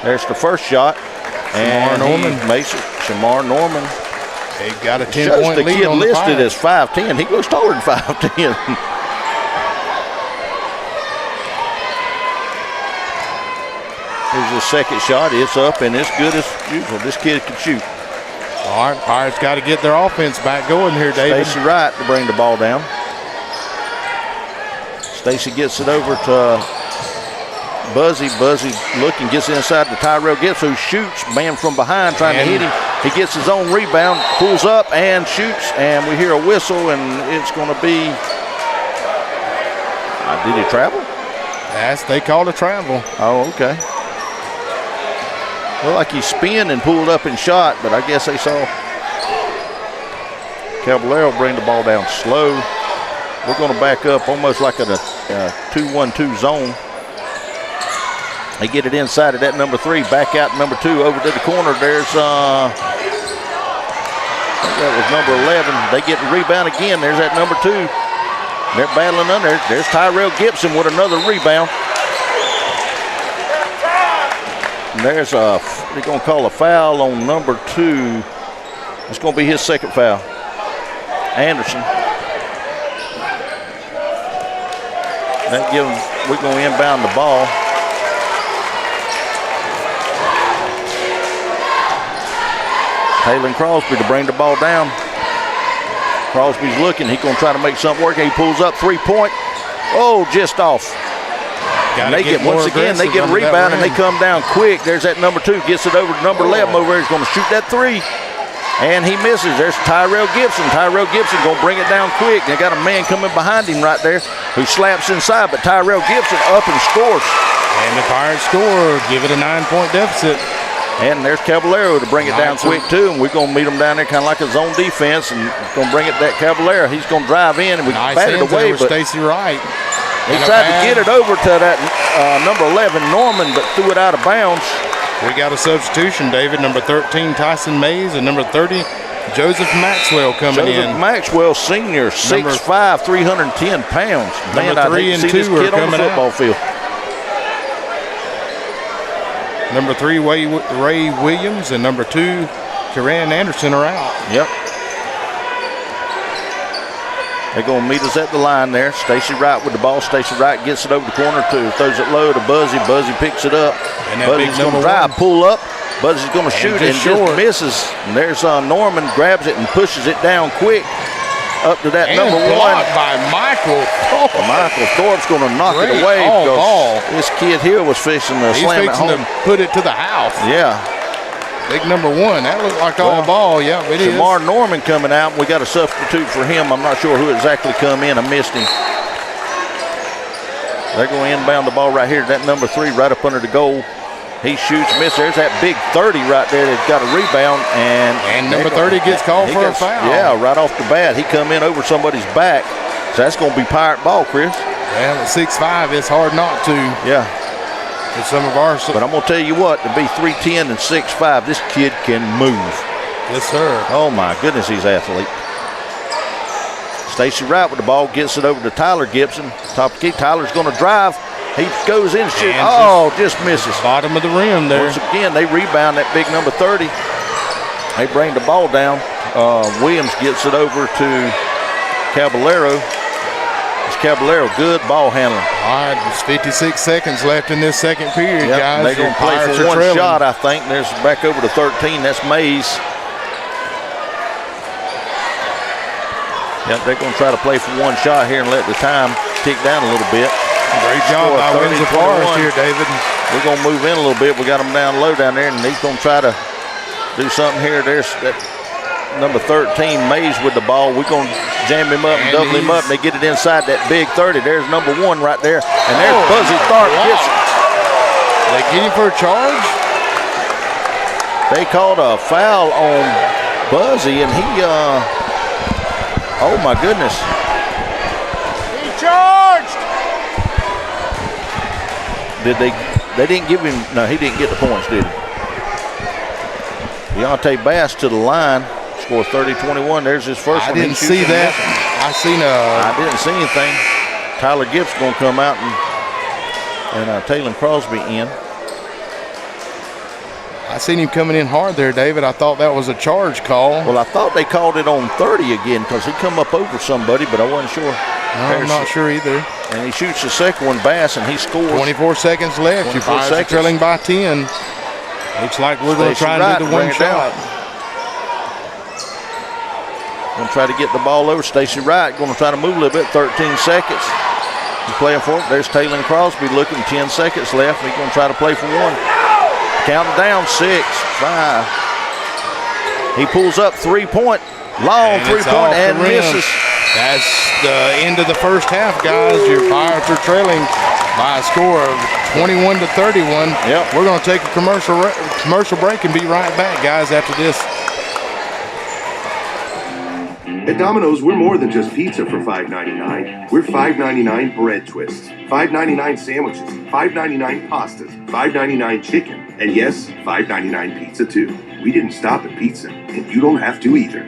S2: There's the first shot. And Norman makes it. Shamar Norman.
S1: They got a 10-point lead on the
S2: kid listed as 5'10". He looks taller than 5'10". Here's the second shot. It's up and it's good as usual. This kid can shoot.
S1: All right, Pirates got to get their offense back going here, David.
S2: Stacy Wright to bring the ball down. Stacy gets it over to Buzzy. Buzzy looking, gets inside to Tyrell Gibson, who shoots, man from behind trying to hit him. He gets his own rebound, pulls up and shoots, and we hear a whistle, and it's going to be, did he travel?
S1: Yes, they called a travel.
S2: Oh, okay. Looked like he spun and pulled up and shot, but I guess they saw Caballero bring the ball down slow. We're going to back up almost like in a 2-1-2 zone. They get it inside of that number 3, back out number 2 over to the corner. There's, I think that was number 11. They get the rebound again. There's that number 2. They're battling under. There's Tyrell Gibson with another rebound. And there's they're going to call a foul on number 2. It's going to be his second foul. Anderson. That gives, we're going to inbound the ball. Taylor Crosby to bring the ball down. Crosby's looking. He's going to try to make something work. He pulls up 3-point. Oh, just off. And they get once again, they get a rebound and they come down quick. There's that number 2, gets it over to number 11 over there. He's going to shoot that 3. And he misses. There's Tyrell Gibson. Tyrell Gibson going to bring it down quick. They got a man coming behind him right there who slaps inside, but Tyrell Gibson up and scores.
S1: And the Pirates score, give it a 9-point deficit.
S2: And there's Caballero to bring it down quick too, and we're going to meet him down there kind of like a zone defense, and going to bring it that Caballero. He's going to drive in, and we bat it away.
S1: But Stacy Wright.
S2: He tried to get it over to that number 11 Norman, but threw it out of bounds.
S1: We got a substitution, David. Number 13 Tyson Mays, and number 30 Joseph Maxwell coming in.
S2: Joseph Maxwell, senior, 6'5", 310 pounds. Man,
S1: number 3 and 2 are coming
S2: on the football field.
S1: Number 3, Ray Williams, and number 2, Karan Anderson are out.
S2: Yep. They're going to meet us at the line there. Stacy Wright with the ball. Stacy Wright gets it over the corner, throws it low to Buzzy. Buzzy picks it up. Buzzy's going to drive, pull up, Buzzy's going to shoot and
S1: short.
S2: just misses. And there's Norman, grabs it and pushes it down quick up to that
S1: And
S2: number
S1: blocked
S2: one.
S1: by Michael Thorpe.
S2: Michael Thorpe's going to knock it
S1: Great
S2: away.
S1: ball.
S2: This kid here was fixing to
S1: He's
S2: slam it
S1: fixing
S2: home.
S1: to put it to the house.
S2: Yeah.
S1: Big number one. That looked like all ball. Yeah, it is.
S2: Jamar Norman coming out. We got a substitute for him. I'm not sure who exactly come in. I missed him. They're going to inbound the ball right here. That number 3 right up under the goal. He shoots, misses. There's that big 30 right there that's got a rebound. And
S1: number 30 gets called for a foul.
S2: Yeah, right off the bat. He come in over somebody's back. So that's going to be Pirate ball, Chris.
S1: Well, at 6'5", it's hard not to.
S2: Yeah.
S1: With some of our.
S2: But I'm going to tell you what, to be 3'10" and 6'5", this kid can move.
S1: Yes, sir.
S2: Oh, my goodness, he's an athlete. Stacey Wright with the ball, gets it over to Tyler Gibson. Top of the key. Tyler's going to drive. He goes in, shoots. Oh, just misses.
S1: Bottom of the rim there.
S2: Once again, they rebound that big number 30. They bring the ball down. Williams gets it over to Caballero. It's Caballero, good ball handling.
S1: All right, there's 56 seconds left in this second period, guys.
S2: They're going to play for one shot, I think. There's back over to 13. That's Mays. Yep, they're going to try to play for one shot here and let the time tick down a little bit.
S1: Great job by Windsor Forest here, David.
S2: We're going to move in a little bit. We got them down low down there, and he's going to try to do something here. There's that number 13, Mays with the ball. We're going to jam him up and double him up, and they get it inside that big 30. There's number 1 right there, and there's Buzzy Tharp. Gets it.
S1: They get him for a charge?
S2: They called a foul on Buzzy, and he, oh my goodness.
S1: He charged!
S2: They didn't give him, no, he didn't get the points, did he? Deontay Bass to the line, scored 30-21. There's his first one.
S1: I didn't see that. I
S2: didn't see anything. Tyler Gibbs going to come out and Taylor Crosby in.
S1: I seen him coming in hard there, David. I thought that was a charge call.
S2: Well, I thought they called it on 30 again because he come up over somebody, but I wasn't sure.
S1: No, I'm not sure either.
S2: And he shoots the second one, Bass, and he scores.
S1: 24 seconds left. Your Pirates are trailing by 10. Looks like we're going to try and do the one shot.
S2: Going to try to get the ball over. Stacey Wright going to try to move a little bit. 13 seconds. He's playing for it. There's Taylor Crosby looking. 10 seconds left. He's going to try to play for one. Counting down. 6, 5. He pulls up 3-point. Long 3-point and misses.
S1: That's the end of the first half, guys. Your Pirates are trailing by a score of 21-31.
S2: Yep.
S1: We're going to take a commercial break and be right back, guys, after this.
S3: At Domino's, we're more than just pizza for $5.99. We're $5.99 bread twists, $5.99 sandwiches, $5.99 pastas, $5.99 chicken, and yes, $5.99 pizza too. We didn't stop at pizza, and you don't have to either.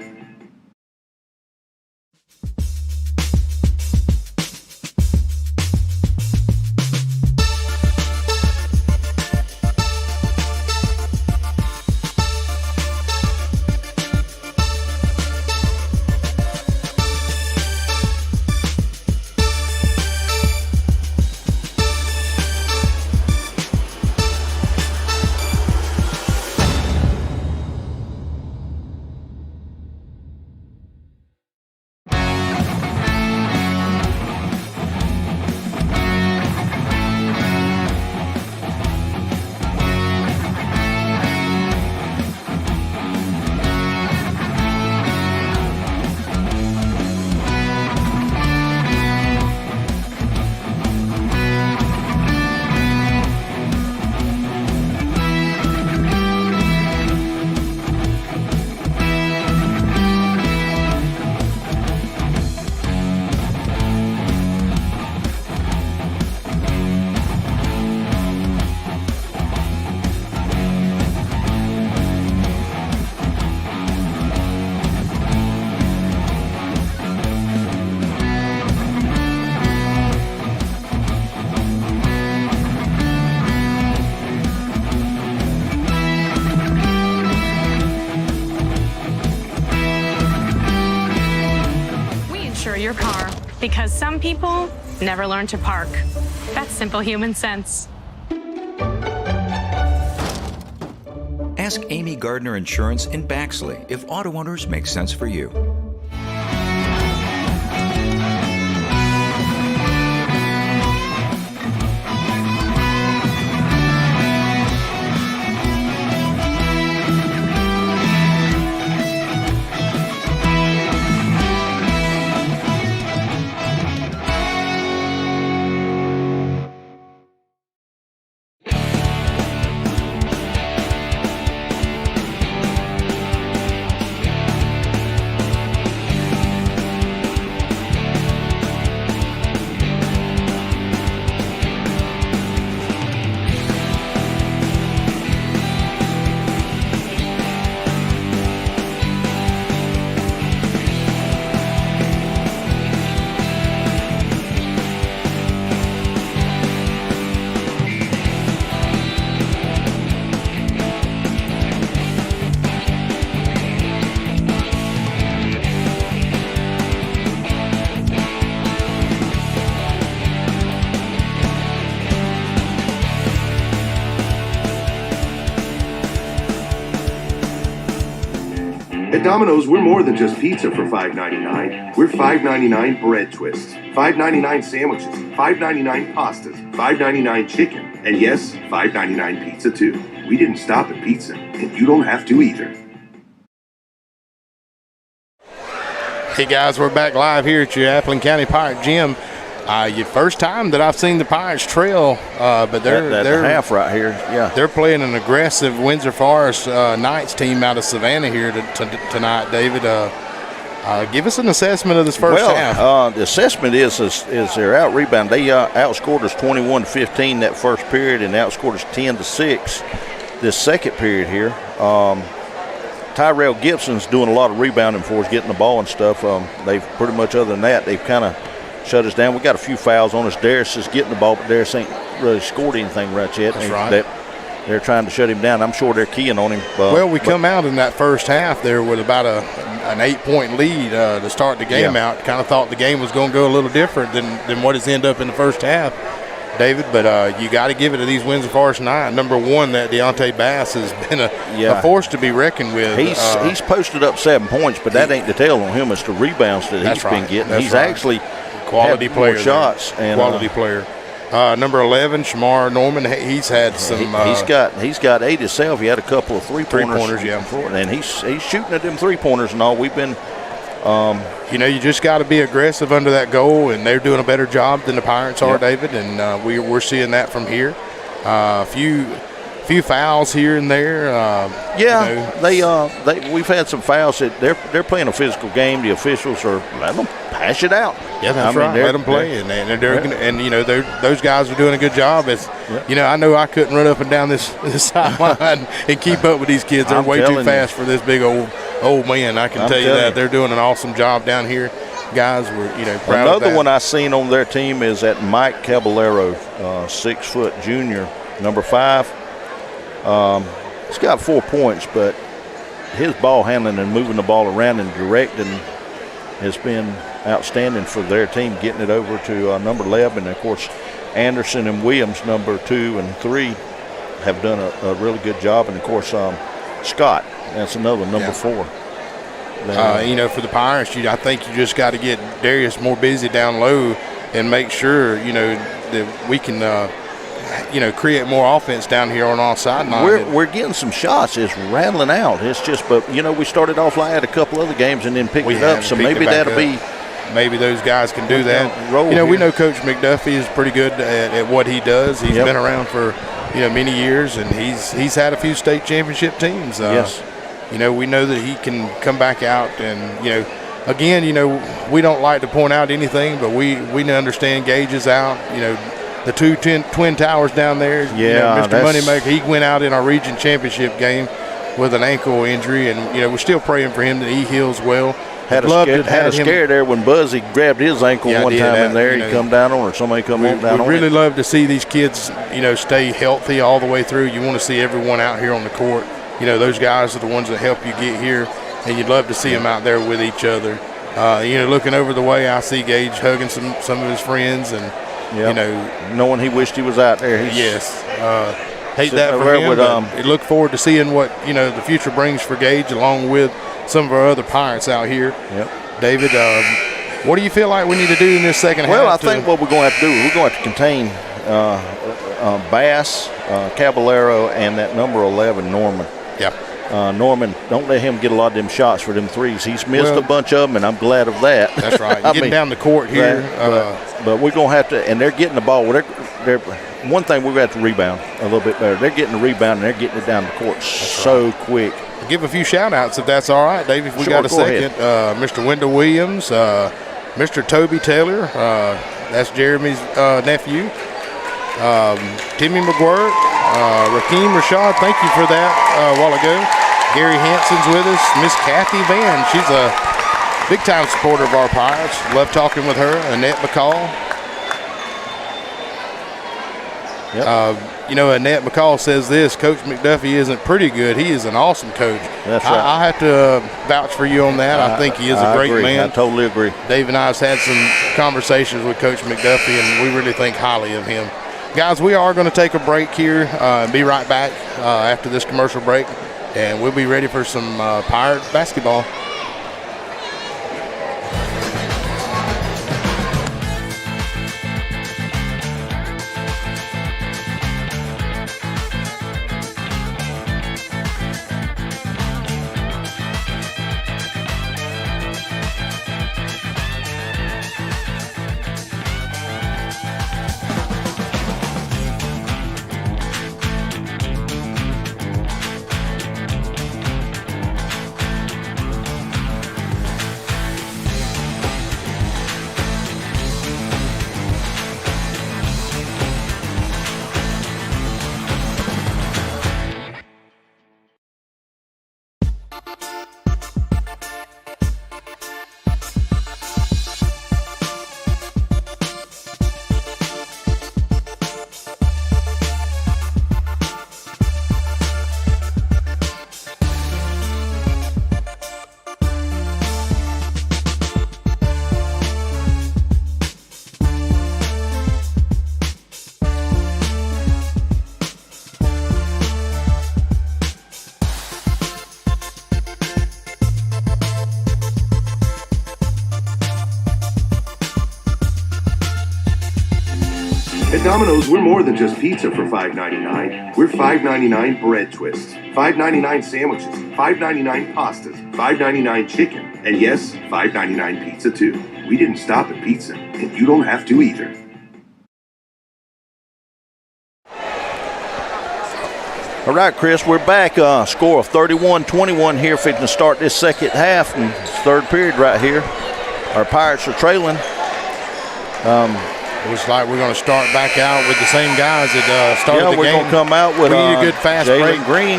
S4: Your car, because some people never learn to park. That's simple human sense.
S5: Ask Amy Gardner Insurance in Baxley if auto owners make sense for you.
S3: At Domino's, we're more than just pizza for $5.99. We're $5.99 bread twists, $5.99 sandwiches, $5.99 pastas, $5.99 chicken, and yes, $5.99 pizza too. We didn't stop at pizza, and you don't have to either.
S1: Hey guys, we're back live here at your Appleton County Pirate Gym. Your first time that I've seen the Pirates trail, but they're
S2: half right here. Yeah,
S1: they're playing an aggressive Windsor Forest Knights team out of Savannah here tonight. David, give us an assessment of this first half.
S2: The assessment is they're out rebound. They outscored us 21-15 that first period, and outscored us 10-6 this second period here. Tyrell Gibson's doing a lot of rebounding for us, getting the ball and stuff. They've pretty much, other than that, they've kind of shut us down. We got a few fouls on us. Darius is getting the ball, but Darius ain't really scored anything right yet.
S1: That's right.
S2: They're trying to shut him down. I'm sure they're keying on him.
S1: We come out in that first half there with about an 8-point lead to start the game out. Kind of thought the game was going to go a little different than what it's ended up in the first half, David. But you got to give it to these Windsor Forest Knights. Number one, that Deontay Bass has been a force to be reckoned with.
S2: He's posted up 7 points, but that ain't the tell on him. It's the rebounds that he's been getting. He's actually
S1: quality player
S2: shots and
S1: quality player. Number 11, Shamar Norman. He's had some.
S2: He's got 8 himself. He had a couple of three-pointers, and he's shooting at them three-pointers and all. We've been.
S1: You just got to be aggressive under that goal, and they're doing a better job than the Pirates are, David. And we're seeing that from here. A few fouls here and there.
S2: We've had some fouls. That they're playing a physical game. The officials are letting them hash it out.
S1: Yeah, that's right. Let them play, those guys are doing a good job. I know I couldn't run up and down this sideline and keep up with these kids. They're way too fast for this big old man. I can tell you that they're doing an awesome job down here. Guys, we're proud of that.
S2: Another one I seen on their team is that Mike Caballero, 6-foot junior, number 5. He's got 4 points, but his ball handling and moving the ball around and directing has been outstanding for their team, getting it over to number 11. And, of course, Anderson and Williams, number 2 and 3, have done a really good job. And, of course, Scott, that's another one, number 4.
S1: For the Pirates, I think you just got to get Darius more busy down low and make sure, that we can create more offense down here on our sideline.
S2: We're getting some shots. It's rattling out. It's just, but we started off like at a couple other games and then picked it up. So maybe that'll be.
S1: Maybe those guys can do that. We know Coach McDuffie is pretty good at what he does. He's been around for many years, and he's had a few state championship teams.
S2: Yes.
S1: We know that he can come back out and again, we don't like to point out anything, but we understand Gage is out. The two twin towers down there.
S2: Yeah,
S1: Mr. Moneymaker, he went out in our region championship game with an ankle injury, and we're still praying for him that he heals well.
S2: Had a scare there when Buzzy grabbed his ankle one time in there. He come down on, or somebody come down on.
S1: We really love to see these kids, stay healthy all the way through. You want to see everyone out here on the court. Those guys are the ones that help you get here, and you'd love to see them out there with each other. Looking over the way, I see Gage hugging some of his friends, and knowing
S2: he wished he was out there.
S1: hate that for him. But look forward to seeing what the future brings for Gage, along with some of our other Pirates out here.
S2: Yep.
S1: David, what do you feel like we need to do in this second half?
S2: Well, I think what we're going to have to do, we're going to have to contain Bass, Caballero, and that number 11, Norman.
S1: Yeah.
S2: Norman, don't let him get a lot of them shots for them threes. He's missed a bunch of them, and I'm glad of that.
S1: That's right. Getting down the court here.
S2: But we're going to have to, and they're getting the ball. They're one thing, we're going to have to rebound a little bit better. They're getting the rebound, and they're getting it down the court quick.
S1: Give a few shout-outs if that's all right, Dave, if we got a second. Mr. Wendell Williams, Mr. Toby Taylor, that's Jeremy's nephew. Timmy McGuirk, Rakeem Rashad, thank you for that a while ago. Gary Hanson's with us. Miss Kathy Van, she's a big-time supporter of our Pirates. Love talking with her. Annette McCall.
S2: Yep.
S1: Annette McCall says this, Coach McDuffie isn't pretty good. He is an awesome coach.
S2: That's right.
S1: I have to vouch for you on that. I think he is a great man.
S2: I totally agree.
S1: Dave and I have had some conversations with Coach McDuffie, and we really think highly of him. Guys, we are going to take a break here and be right back after this commercial break, and we'll be ready for some Pirate basketball.
S3: At Domino's, we're more than just pizza for $5.99. We're $5.99 bread twists, $5.99 sandwiches, $5.99 pastas, $5.99 chicken, and yes, $5.99 pizza too. We didn't stop at pizza, and you don't have to either.
S2: All right, Chris, we're back. Score of 31-21 here, fitting to start this second half and third period right here. Our Pirates are trailing.
S1: Looks like we're going to start back out with the same guys that started the game.
S2: We're going to come out with
S1: we need a good fast break.
S2: Jalen Green,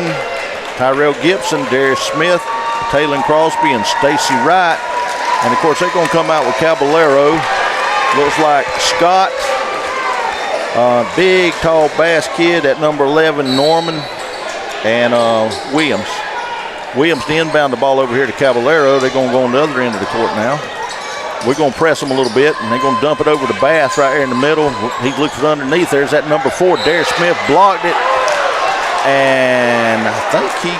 S2: Tyrell Gibson, Darius Smith, Taylon Crosby, and Stacy Wright. And, of course, they're going to come out with Caballero. Looks like Scott, big, tall, bass kid at number 11, Norman, and Williams. Williams to inbound the ball over here to Caballero. They're going to go on the other end of the court now. We're going to press them a little bit, and they're going to dump it over to Bass right here in the middle. He looks underneath. There's that number 4. Darius Smith blocked it, and I think he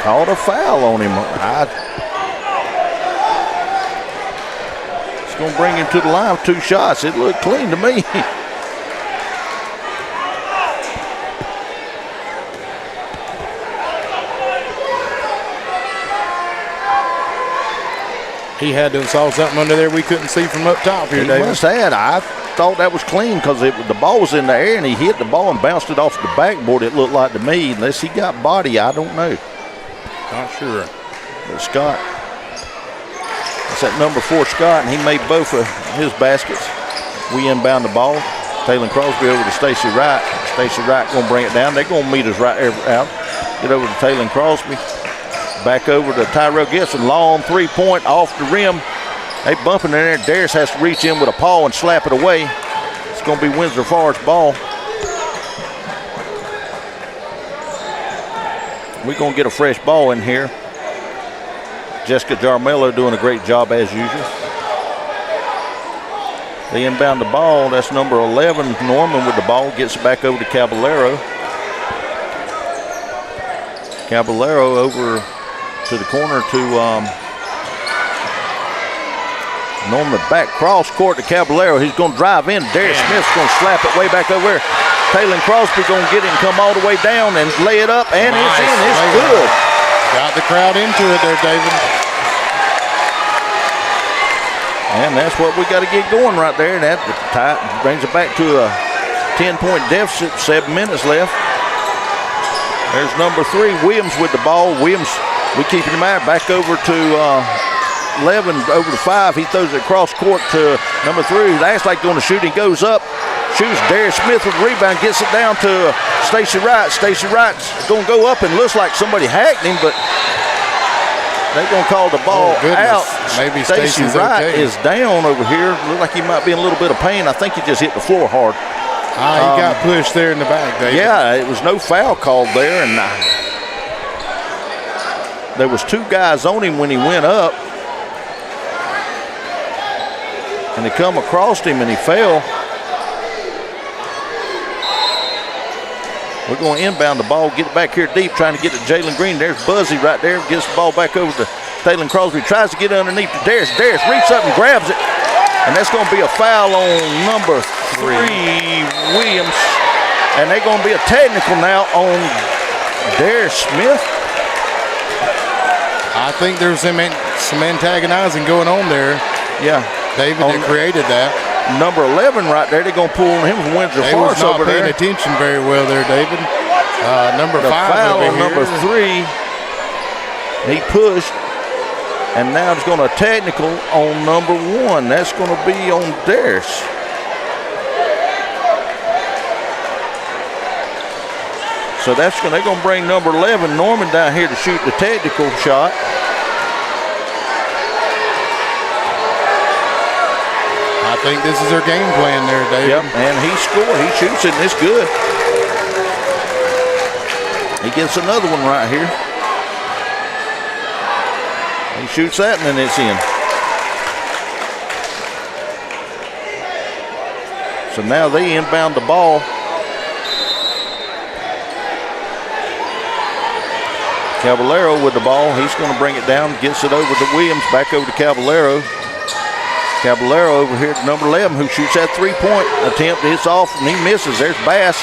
S2: called a foul on him. It's going to bring him to the line with 2 shots. It looked clean to me.
S1: He had to have saw something under there we couldn't see from up top here, David.
S2: He must have. I thought that was clean because the ball was in the air and he hit the ball and bounced it off the backboard, it looked like to me. Unless he got body, I don't know.
S1: Not sure.
S2: But Scott, that's that number 4 Scott, and he made both of his baskets. We inbound the ball. Taylon Crosby over to Stacy Wright. Stacy Wright going to bring it down. They're going to meet us right there out. Get over to Taylon Crosby. Back over to Tyrell Gibson. Long 3-point off the rim. They bumping in there. Darius has to reach in with a paw and slap it away. It's going to be Windsor Forest ball. We're going to get a fresh ball in here. Jessica Jarmello doing a great job as usual. They inbound the ball. That's number 11, Norman, with the ball. Gets it back over to Caballero. Caballero over to the corner to Norman. Back cross court to Caballero. He's going to drive in. Darius Smith's going to slap it way back over there. Taylor Crosby going to get it and come all the way down and lay it up, and it's in. It's good.
S1: Got the crowd into it there, David.
S2: And that's what we got to get going right there. And that brings it back to a 10-point deficit, 7 minutes left. There's number 3, Williams with the ball. Williams, we keeping him out. Back over to 11, over to 5. He throws it across court to number 3. He's actually like going to shoot. He goes up, shoots. Darius Smith with the rebound, gets it down to Stacey Wright. Stacey Wright's going to go up and looks like somebody hacked him, but they're going to call the ball out.
S1: Maybe
S2: Stacey Wright is down over here. Looks like he might be in a little bit of pain. I think he just hit the floor hard.
S1: He got pushed there in the back, David.
S2: Yeah, it was no foul called there, and there was 2 guys on him when he went up, and they come across him and he fell. We're going to inbound the ball, get it back here deep, trying to get to Jalen Green. There's Buzzy right there, gets the ball back over to Taylor Crosby, tries to get underneath to Darius. Darius reaches up and grabs it, and that's going to be a foul on number 3, Williams. And they're going to be a technical now on Darius Smith.
S1: I think there's some antagonizing going on there.
S2: Yeah.
S1: David that created that.
S2: Number 11 right there, they're going to pull on him from Windsor
S1: They
S2: Forest
S1: was not
S2: over
S1: paying
S2: there.
S1: attention very well there, David. Number 5
S2: Foul
S1: over
S2: on
S1: here.
S2: number 3. He pushed, and now it's going to technical on number 1. That's going to be on Darius. So they're going to bring number 11, Norman, down here to shoot the technical shot.
S1: I think this is their game plan there, David.
S2: Yep, and he scored. He shoots it, and it's good. He gets another one right here. He shoots that, and then it's in. So now they inbound the ball. Caballero with the ball. He's going to bring it down, gets it over to Williams, back over to Caballero. Caballero over here to number 11, who shoots that 3-point attempt. It's off, and he misses. There's Bass.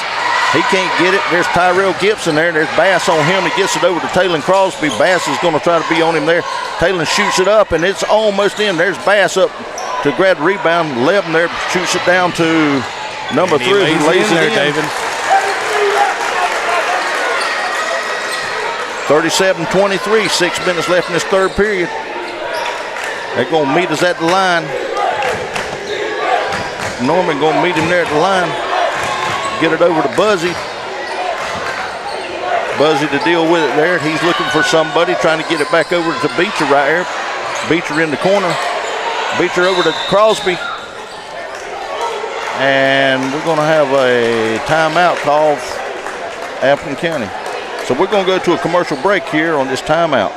S2: He can't get it. There's Tyrell Gibson there. There's Bass on him. He gets it over to Taylor Crosby. Bass is going to try to be on him there. Taylor shoots it up, and it's almost in. There's Bass up to grab the rebound. 11 there shoots it down to number 3. He lays it in.
S1: David.
S2: 37-23, 6 minutes left in this third period. They're going to meet us at the line. Norman going to meet him there at the line. Get it over to Buzzy. Buzzy to deal with it there. He's looking for somebody, trying to get it back over to Beecher right here. Beecher in the corner. Beecher over to Crosby. And we're going to have a timeout called Appleton County. So we're going to go to a commercial break here on this timeout.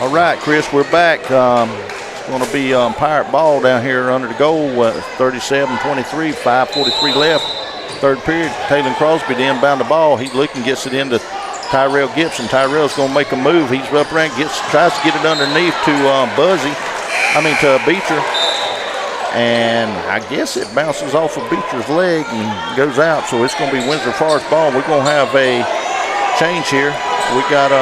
S2: All right, Chris, we're back. It's going to be Pirate ball down here under the goal. 37-23, 5:43 left. Third period. Taylor Crosby to inbound the ball. He's looking, gets it into Tyrell Gibson. Tyrell's going to make a move. He's up around, tries to get it underneath to to Beecher. And I guess it bounces off of Beecher's leg and goes out. So it's going to be Windsor Forest ball. We're going to have a change here. We got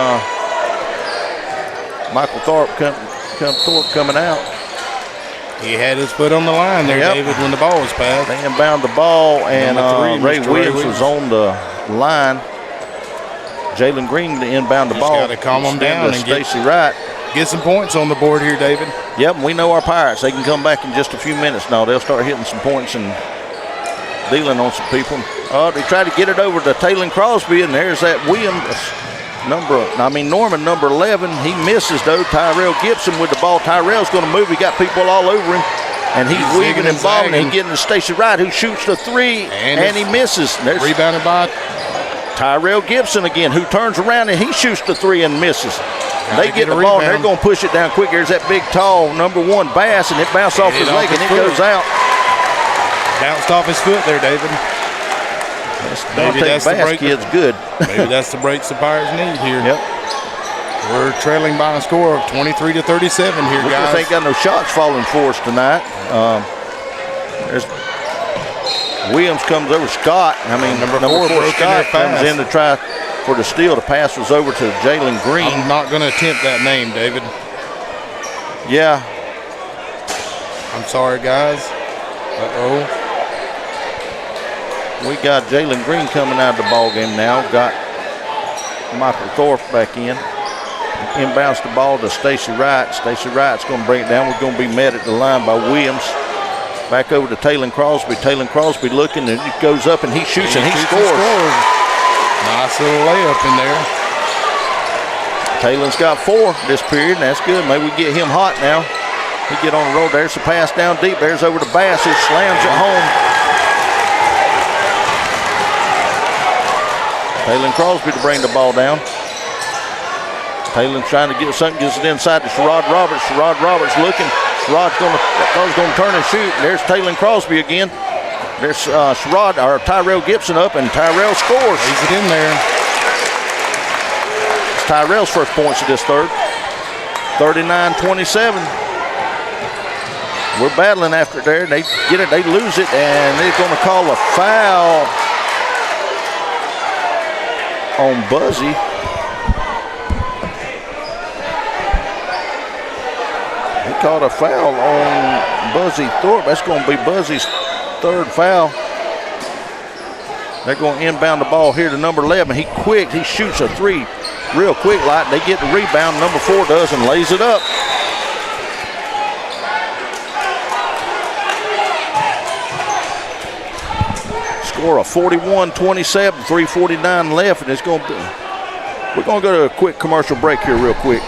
S2: Michael Thorpe coming out.
S1: He had his foot on the line there,
S2: Yep.
S1: David, when the ball was passed.
S2: They inbound the ball, and
S1: Number 3,
S2: Ray
S1: Mr.
S2: Williams was on the line. Jalen Green to inbound the ball.
S1: Got to calm them down and
S2: Stacy Wright.
S1: Get some points on the board here, David.
S2: Yep, we know our Pirates. They can come back in just a few minutes now. They'll start hitting some points and dealing on some people. They try to get it over to Taylor Crosby, and there's that Norman, number 11. He misses, though. Tyrell Gibson with the ball. Tyrell's going to move. He got people all over him, and he's weaving and balling. He's getting to Stacy Wright, who shoots the three, and he misses. There's
S1: rebounded by
S2: Tyrell Gibson again, who turns around, and he shoots the three and misses. They get the ball, and they're going to push it down quick. There's that big, tall number 1 Bass, and it bounced off his leg, and it goes out.
S1: Bounced off his foot there, David.
S2: Maybe that's the break. Kid's good.
S1: Maybe that's the breaks the Pirates need here.
S2: Yep.
S1: We're trailing by a score of 23-37 here,
S2: we
S1: guys.
S2: just ain't got no shots falling for us tonight. There's Williams comes over. Scott, number 4 Scott comes in to try for the steal. The pass was over to Jalen Green.
S1: I'm not going to attempt that name, David.
S2: Yeah.
S1: I'm sorry, guys. Uh-oh.
S2: We got Jalen Green coming out of the ball game now. Got Michael Thorpe back in. Inbounds the ball to Stacy Wright. Stacy Wright's going to bring it down. We're going to be met at the line by Williams. Back over to Taylor Crosby. Taylor Crosby looking, and it goes up, and he shoots, and he scores.
S1: Nice little layup in there.
S2: Taylor's got 4 this period, and that's good. Maybe we get him hot now. He get on the road. There's the pass down deep. There's over to Bass, who slams it home. Taylor Crosby to bring the ball down. Taylor's trying to get something, gets it inside to Sherrod Roberts. Sherrod Roberts looking. Sherrod's going to turn and shoot. There's Taylor Crosby again. There's Sherrod, or Tyrell Gibson up, and Tyrell scores.
S1: Lays it in there.
S2: It's Tyrell's first points of this third. 39-27. We're battling after it there. They get it, they lose it, and they're going to call a foul on Buzzy. He caught a foul on Buzzy Thorpe. That's going to be Buzzy's 3rd foul. They're going to inbound the ball here to number 11. He shoots a 3 real quick like. They get the rebound. Number 4 does and lays it up. Score of 41-27, 3:49 left, and it's going to be. We're going to go to a quick commercial break here real quick.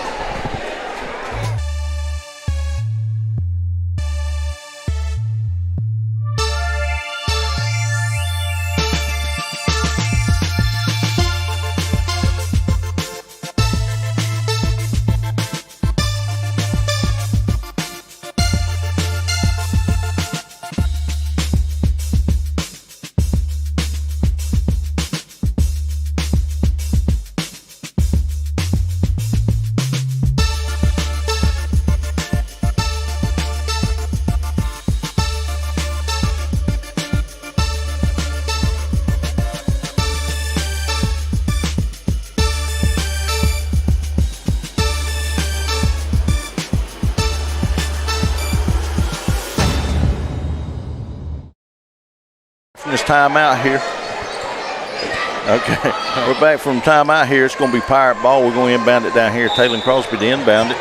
S2: This timeout here. Okay, we're back from timeout here. It's going to be Pirate ball. We're going to inbound it down here. Taylor Crosby to inbound it.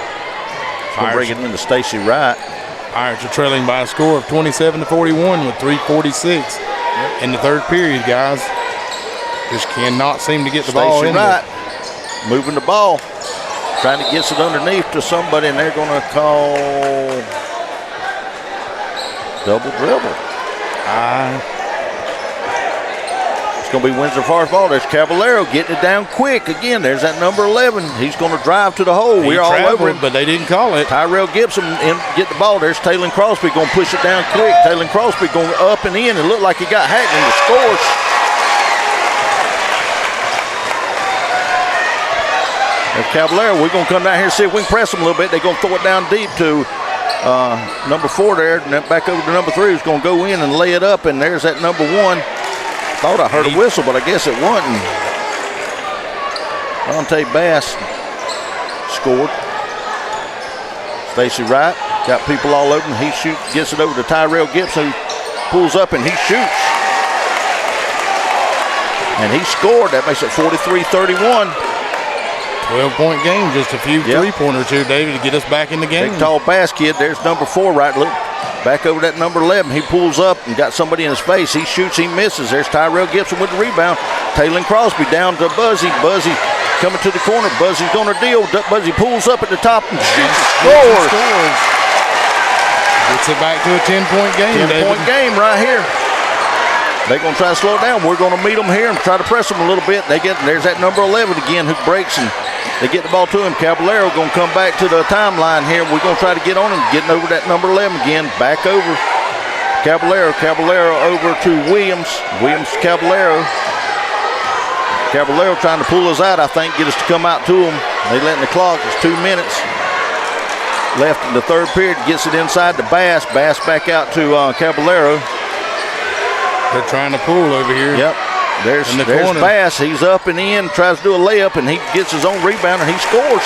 S2: Going to bring it into Stacy Wright.
S1: Pirates are trailing by a score of 27-41 with 3:46 in the third period, guys. Just cannot seem to get the ball in
S2: Wright moving the ball, trying to get it underneath to somebody, and they're going to call double dribble. It's going to be Windsor Forest ball. There's Caballero getting it down quick. Again, there's that number 11. He's going to drive to the hole. We're all over him.
S1: But they didn't call it.
S2: Tyrell Gibson get the ball. There's Taylor Crosby going to push it down quick. Taylor Crosby going up and in. It looked like he got hacked in the scores. There's Caballero. We're going to come down here and see if we can press them a little bit. They're going to throw it down deep to number 4 there. And then back over to number 3 who's going to go in and lay it up. And there's that number 1. Thought I heard a whistle, but I guess it wasn't. Dante Bass scored. Stacy Wright got people all over him. He gets it over to Tyrell Gibson, who pulls up and he shoots. And he scored. That makes it 43-31.
S1: 12-point game, just a few three-pointers here, David, to get us back in the game.
S2: Big, tall bass kid. There's number 4 right. Look, back over that number 11. He pulls up and got somebody in his face. He shoots, he misses. There's Tyrell Gibson with the rebound. Taylor Crosby down to Buzzy. Buzzy coming to the corner. Buzzy's going to deal. Buzzy pulls up at the top and shoots. Scores.
S1: Gets it back to a 10-point game,
S2: 10-point game right here. They're going to try to slow it down. We're going to meet them here and try to press them a little bit. There's that number 11 again who breaks, and they get the ball to him. Caballero going to come back to the timeline here. We're going to try to get on him, getting over that number 11 again. Back over. Caballero over to Williams. Williams to Caballero. Caballero trying to pull us out, I think, get us to come out to him. They letting the clock. It's 2 minutes left in the third period. Gets it inside to Bass. Bass back out to Caballero.
S1: They're trying to pull over here.
S2: Yep. There's Bass. He's up and in, tries to do a layup, and he gets his own rebound, and he scores.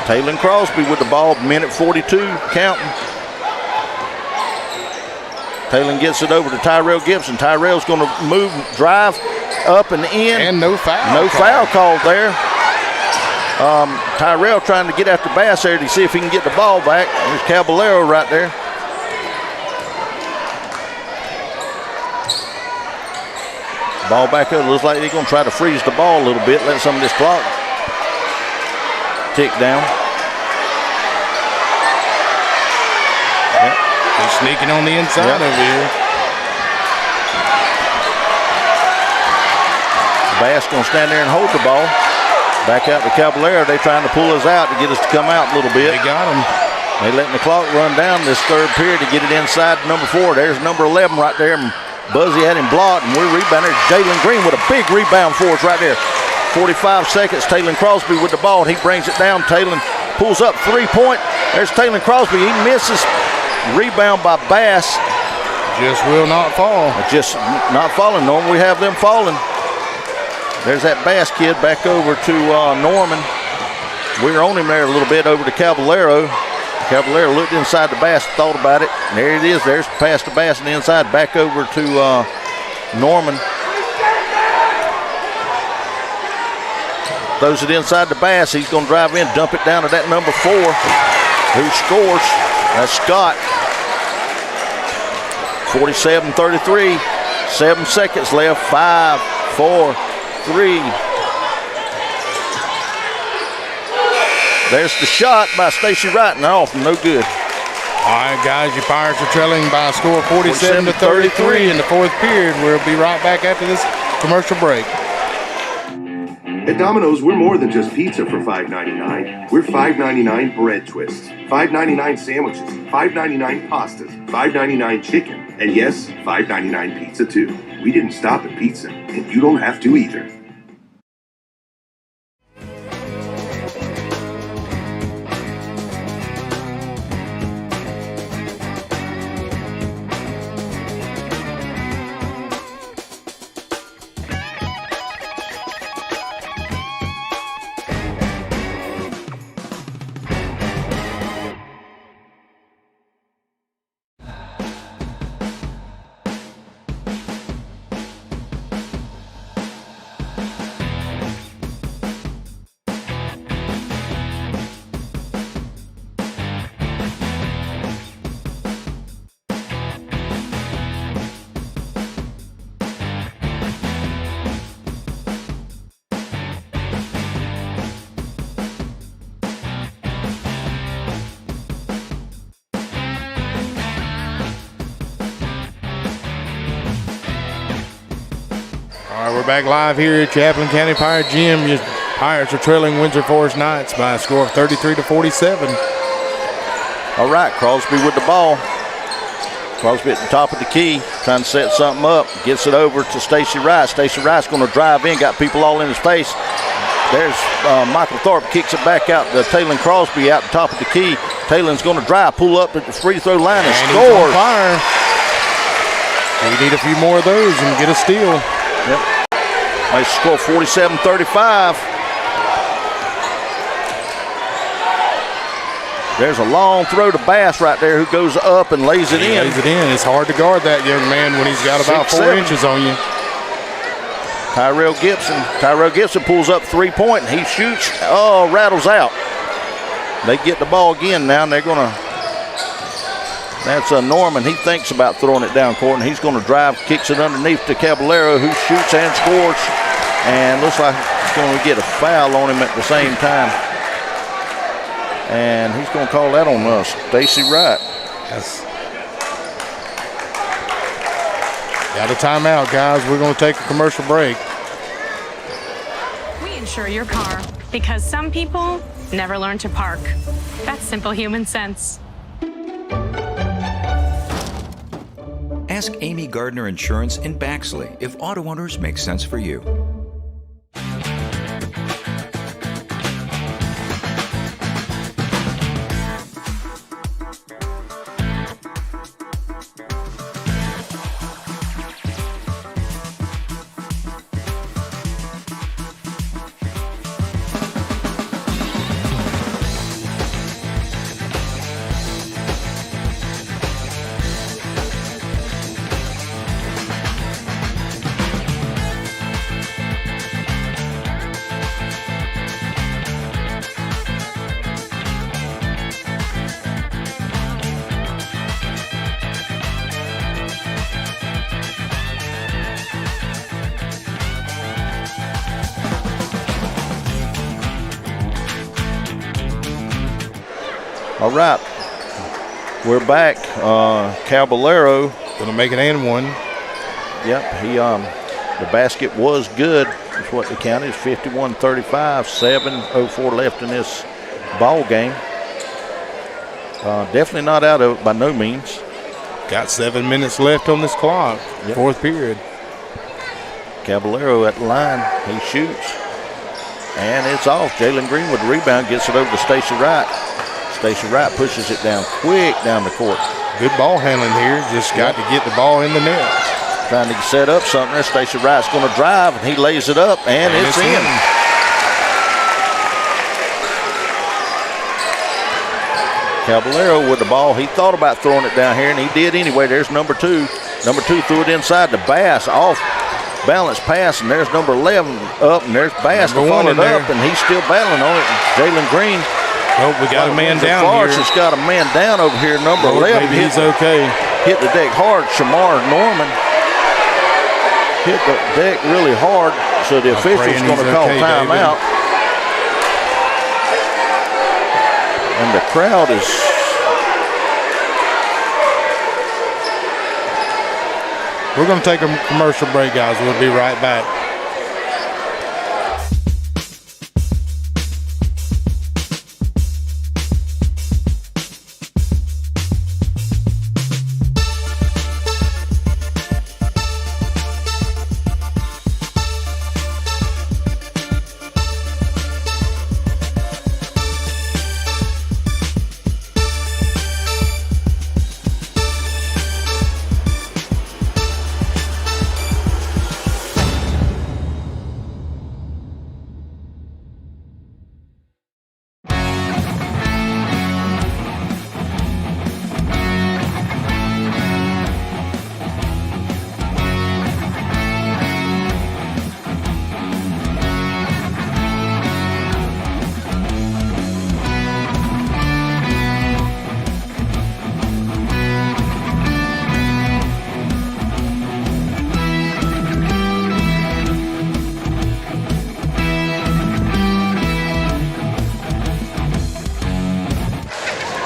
S2: Taylor Crosby with the ball, minute 42, counting. Taylor gets it over to Tyrell Gibson. Tyrell's going to move, drive, up and in.
S1: And no foul.
S2: No foul called there. Tyrell trying to get after Bass there to see if he can get the ball back. There's Caballero right there. Ball back up. Looks like they're going to try to freeze the ball a little bit, let some of this clock tick down.
S1: Yep. He's sneaking on the inside over here.
S2: Bass going to stand there and hold the ball. Back out to Caballero. They're trying to pull us out to get us to come out a little bit.
S1: They got him.
S2: They letting the clock run down this third period to get it inside number 4. There's number 11 right there. Buzzy had him blocked, and we're rebounding. Jalen Green with a big rebound for us right there. 45 seconds. Taylor Crosby with the ball. He brings it down. Taylor pulls up 3-point. There's Taylor Crosby. He misses. Rebound by Bass.
S1: Just will not fall.
S2: Just not falling. Normally we have them falling. There's that Bass kid back over to Norman. We're on him there a little bit over to Caballero. Caballero looked inside the Bass, thought about it. And there it is. There's the pass to Bass and the inside. Back over to Norman. Throws it inside the Bass. He's going to drive in, dump it down to that number 4. Who scores? That's Scott. 47-33. 7 seconds left. 5, 4, 3. There's the shot by Stacy Wright, and off, no good.
S1: All right, guys, your Pirates are trailing by a score of 47-33 in the fourth period. We'll be right back after this commercial break.
S3: At Domino's, we're more than just pizza for $5.99. We're $5.99 bread twists, $5.99 sandwiches, $5.99 pastas, $5.99 chicken, and yes, $5.99 pizza too. We didn't stop at pizza, and you don't have to either.
S1: All right, we're back live here at Chaplain County Pirate Gym. Your Pirates are trailing Windsor Forest Knights by a score of 33-47.
S2: All right, Crosby with the ball. Crosby at the top of the key, trying to set something up. Gets it over to Stacy Wright. Stacy Wright's going to drive in, got people all in his face. There's Michael Thorpe, kicks it back out to Taylor Crosby out the top of the key. Taylor's going to drive, pull up at the free throw line and
S1: scores.
S2: He's on
S1: fire. We need a few more of those and get a steal.
S2: Yep. They score 47-35. There's a long throw to Bass right there, who goes up and lays it in.
S1: Lays it in. It's hard to guard that young man when he's got about 4 inches on you.
S2: Tyrell Gibson pulls up 3-point, and he shoots. Oh, rattles out. They get the ball again now, and they're going to. That's Norman. He thinks about throwing it down court, and he's going to drive, kicks it underneath to Caballero, who shoots and scores. And looks like he's going to get a foul on him at the same time. And he's going to call that on us, Stacy Wright.
S1: Yes. Got a timeout, guys. We're going to take a commercial break.
S4: We insure your car because some people never learn to park. That's simple human sense.
S5: Ask Amy Gardner Insurance in Baxley if auto owners make sense for you.
S2: All right, we're back. Caballero
S1: Gonna make it and one.
S2: Yep, he the basket was good. That's what they counted. 51-35, 7:04 left in this ball game. Definitely not out of it by no means.
S1: Got 7 minutes left on this clock.
S2: Yep.
S1: Fourth period.
S2: Caballero at the line. He shoots, and it's off. Jalen Green with the rebound, gets it over to Stacey Wright. Stacey Wright pushes it down quick down the court.
S1: Good ball handling here. Just got to get the ball in the net.
S2: Trying to set up something there. Stacey Wright's going to drive, and he lays it up, and it's in. Caballero with the ball. He thought about throwing it down here, and he did anyway. There's number 2. Number 2 threw it inside to Bass. Off balance pass, and there's number 11 up, and there's Bass to follow it up, and he's still battling on it. Jalen Green.
S1: Oh, we got a man down here.
S2: Has got a man down over here. Number 11.
S1: Maybe he's okay.
S2: Hit the deck hard. Shamar Norman hit the deck really hard, so the official's going to call timeout. And the crowd is.
S1: We're going to take a commercial break, guys. We'll be right back.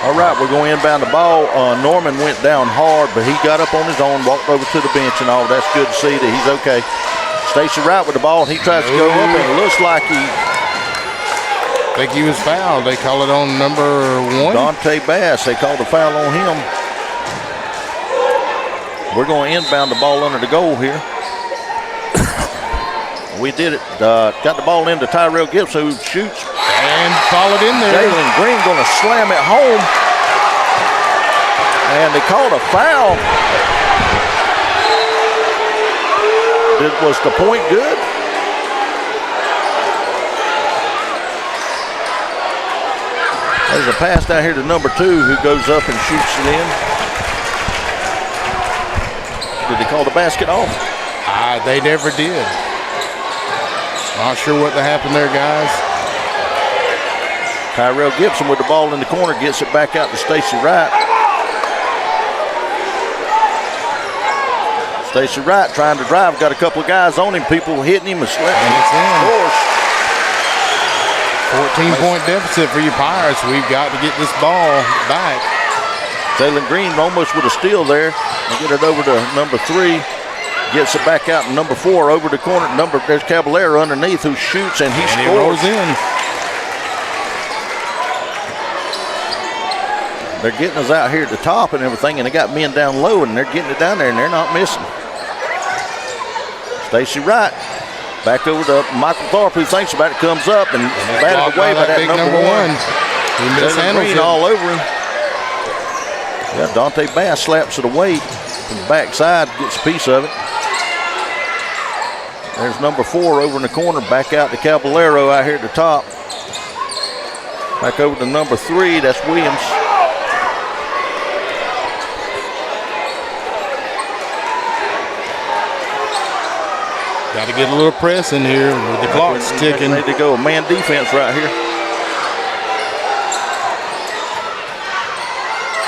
S2: All right, we're going to inbound the ball. Norman went down hard, but he got up on his own, walked over to the bench and all. That's good to see that he's okay. Stacey Wright with the ball. He tries to go up, and it looks like he.
S1: I think he was fouled. They call it on number 1.
S2: Dante Bass. They called a foul on him. We're going to inbound the ball under the goal here. We did it. Got the ball into Tyrell Gibson, who shoots.
S1: And followed in there.
S2: Jalen Green going to slam it home. And they called a foul. Was the point good? There's a pass down here to number 2 who goes up and shoots it in. Did they call the basket off?
S1: They never did. Not sure what happened there, guys.
S2: Tyrell Gibson with the ball in the corner gets it back out to Stacy Wright. Stacy Wright trying to drive, got a couple of guys on him, people hitting him and slapping.
S1: And it's in.
S2: Scores.
S1: 14-point deficit for you Pirates. We've got to get this ball back.
S2: Jalen Green almost with a steal there. And get it over to number 3. Gets it back out to number 4 over the corner. There's Caballero underneath who shoots and he scores.
S1: He rolls in.
S2: They're getting us out here at the top and everything, and they got men down low, and they're getting it down there, and they're not missing. Stacy Wright back over to Michael Thorpe, who thinks about it, comes up and batted away by that number 1.
S1: He mishandles
S2: Green
S1: it.
S2: all over him. Yeah, Dante Bass slaps it away from the backside, gets a piece of it. There's number 4 over in the corner, back out to Caballero out here at the top. Back over to number 3, that's Williams.
S1: Got to get a little press in here with the clock's ticking.
S2: Need to go man defense right here.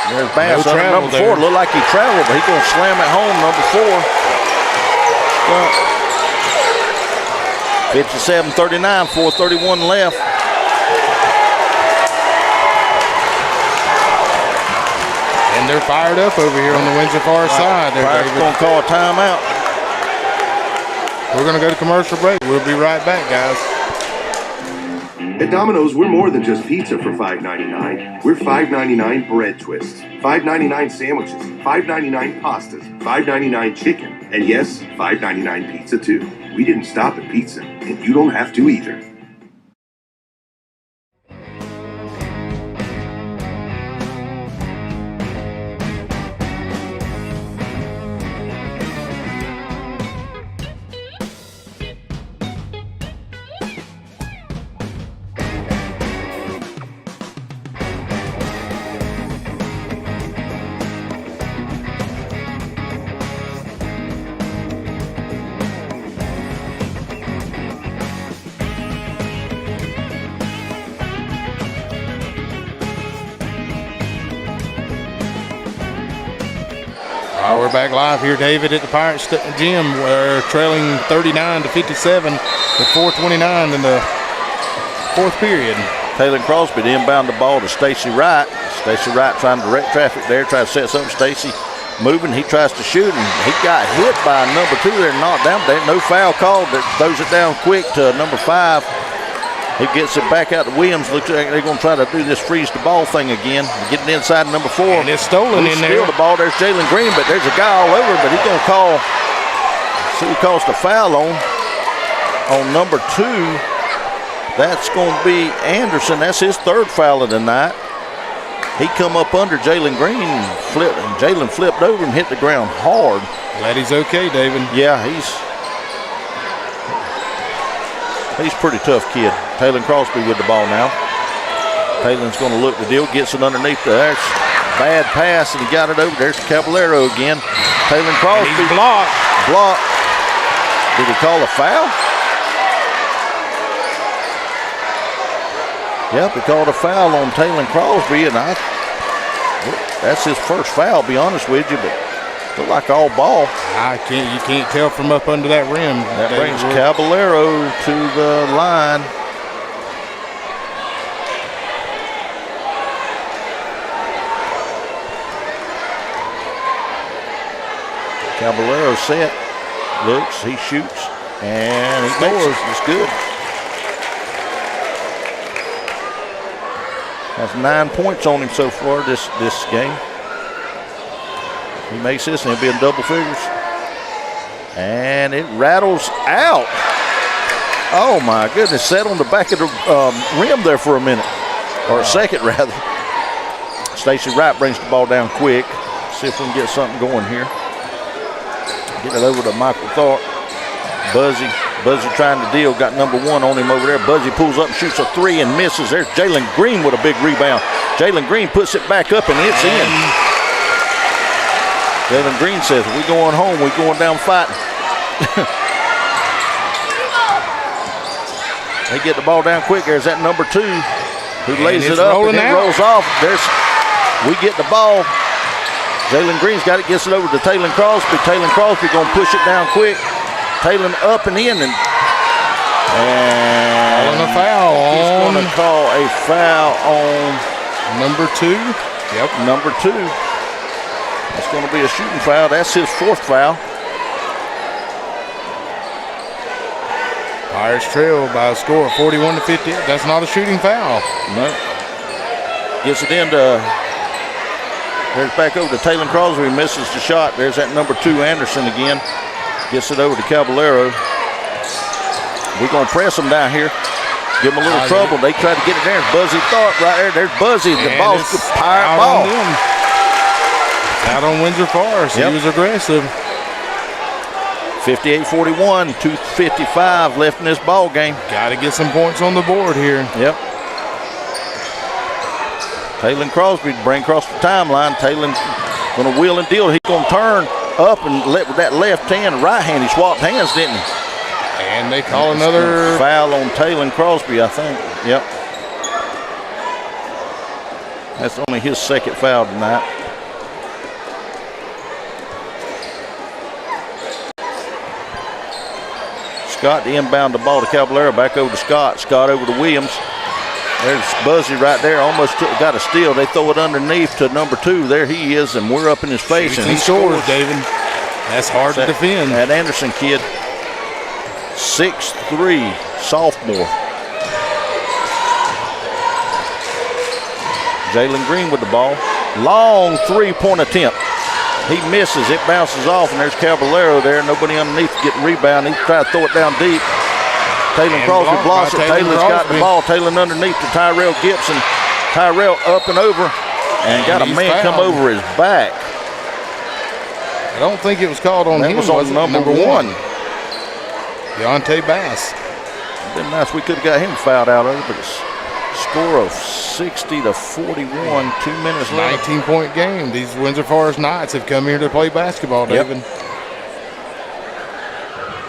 S2: There's Bass under number 4. Looked like he traveled, but he's going to slam it home, number 4. 57-39, 4:31 left.
S1: And they're fired up over here on the Windsor far side. They're
S2: going to call a timeout.
S1: We're going to go to commercial break. We'll be right back, guys.
S3: At Domino's, we're more than just pizza for $5.99. We're $5.99 bread twists, $5.99 sandwiches, $5.99 pastas, $5.99 chicken, and yes, $5.99 pizza too. We didn't stop at pizza, and you don't have to either.
S1: We're back live here, David, at the Pirates Gym. We're trailing 39-57 with 4:29 in the 4th period.
S2: Taylor Crosby to inbound the ball to Stacy Wright. Stacy Wright trying to direct traffic there, try to set something. Stacy moving, he tries to shoot, and he got hit by number 2 there, knocked down. There no foul called. That throws it down quick to number 5. He gets it back out to Williams. Looks like they're going to try to do this freeze the ball thing again. Getting inside number 4.
S1: And it's stolen in there.
S2: Steal the ball. There's Jalen Green, but there's a guy all over him, but he's going to call. See who calls the foul on number 2. That's going to be Anderson. That's his 3rd foul of the night. He come up under Jalen Green, and Jalen flipped over and hit the ground hard.
S1: Glad he's okay, David.
S2: Yeah, he's a pretty tough kid. Taylor Crosby with the ball now. Taylor's going to look the deal, gets it underneath there's bad pass, and he got it over. There's Caballero again. Taylor Crosby.
S1: He's blocked.
S2: Did he call a foul? Yep, he called a foul on Taylor Crosby, and that's his first foul, be honest with you, but look like all ball.
S1: You can't tell from up under that rim.
S2: That brings Caballero to the line. Caballero set, looks, he shoots, and he scores. It's good. Has 9 points on him so far this game. He makes this and he'll be in double figures. And it rattles out. Oh my goodness, sat on the back of the rim there for a minute. Or a second rather. Stacy Wright brings the ball down quick. See if we can get something going here. Get it over to Michael Thorpe. Buzzy Buzzy trying to deal, got number 1 on him over there. Buzzy pulls up and shoots a 3 and misses. There's Jalen Green with a big rebound. Jalen Green puts it back up and it's in. Jalen Green says, we going home, we going down fighting. They get the ball down quick. There's that number 2 who lays it up and it rolls off. We get the ball. Jalen Green's got it, gets it over to Taylon Crosby. Taylon Crosby gonna push it down quick. Taylon up and in, and
S1: calling a foul.
S2: He's going to call a foul on
S1: number 2. Yep,
S2: number 2. That's going to be a shooting foul. That's his 4th foul.
S1: Pirates trail by a score of 41-50. That's not a shooting foul.
S2: No. Gets it into. There's back over to Taylon Crosby. Misses the shot. There's that number 2 Anderson again. Gets it over to Caballero. We're going to press them down here. Give them a little trouble. They try to get it there. Buzzy Tharp right there. There's Buzzy. The ball's a Pirate ball.
S1: Out on Windsor Forest. Yep. He was aggressive.
S2: 58-41. 2:55 left in this ball game.
S1: Got to get some points on the board here.
S2: Yep. Taylon Crosby bring across the timeline. Taylon going to wheel and deal. He's going to turn up and let with that left hand, right hand. He swapped hands, didn't he?
S1: And they call another
S2: foul on Taylon Crosby, I think. Yep. That's only his 2nd foul tonight. Scott to inbound the ball to Caballero. Back over to Scott. Scott over to Williams. There's Buzzy right there. Almost got a steal. They throw it underneath to number 2. There he is, and we're up in his face. And he scores,
S1: David. That's hard to defend.
S2: That Anderson kid. 6'3", sophomore. Jalen Green with the ball. Long 3-point attempt. He misses. It bounces off, and there's Caballero there. Nobody underneath to get the rebound. He tried to throw it down deep. Taylon Crosby blocks it. Taylor's got the ball. Taylor underneath to Tyrell Gibson. Tyrell up and over, and got a man come over his back.
S1: I don't think it was called on him.
S2: That was on number 1.
S1: Deontay Bass.
S2: It'd been nice. We could have got him fouled out of it, but it's a score of 60-41, 2 minutes left.
S1: 19-point game. These Windsor Forest Knights have come here to play basketball, David.
S2: Yep.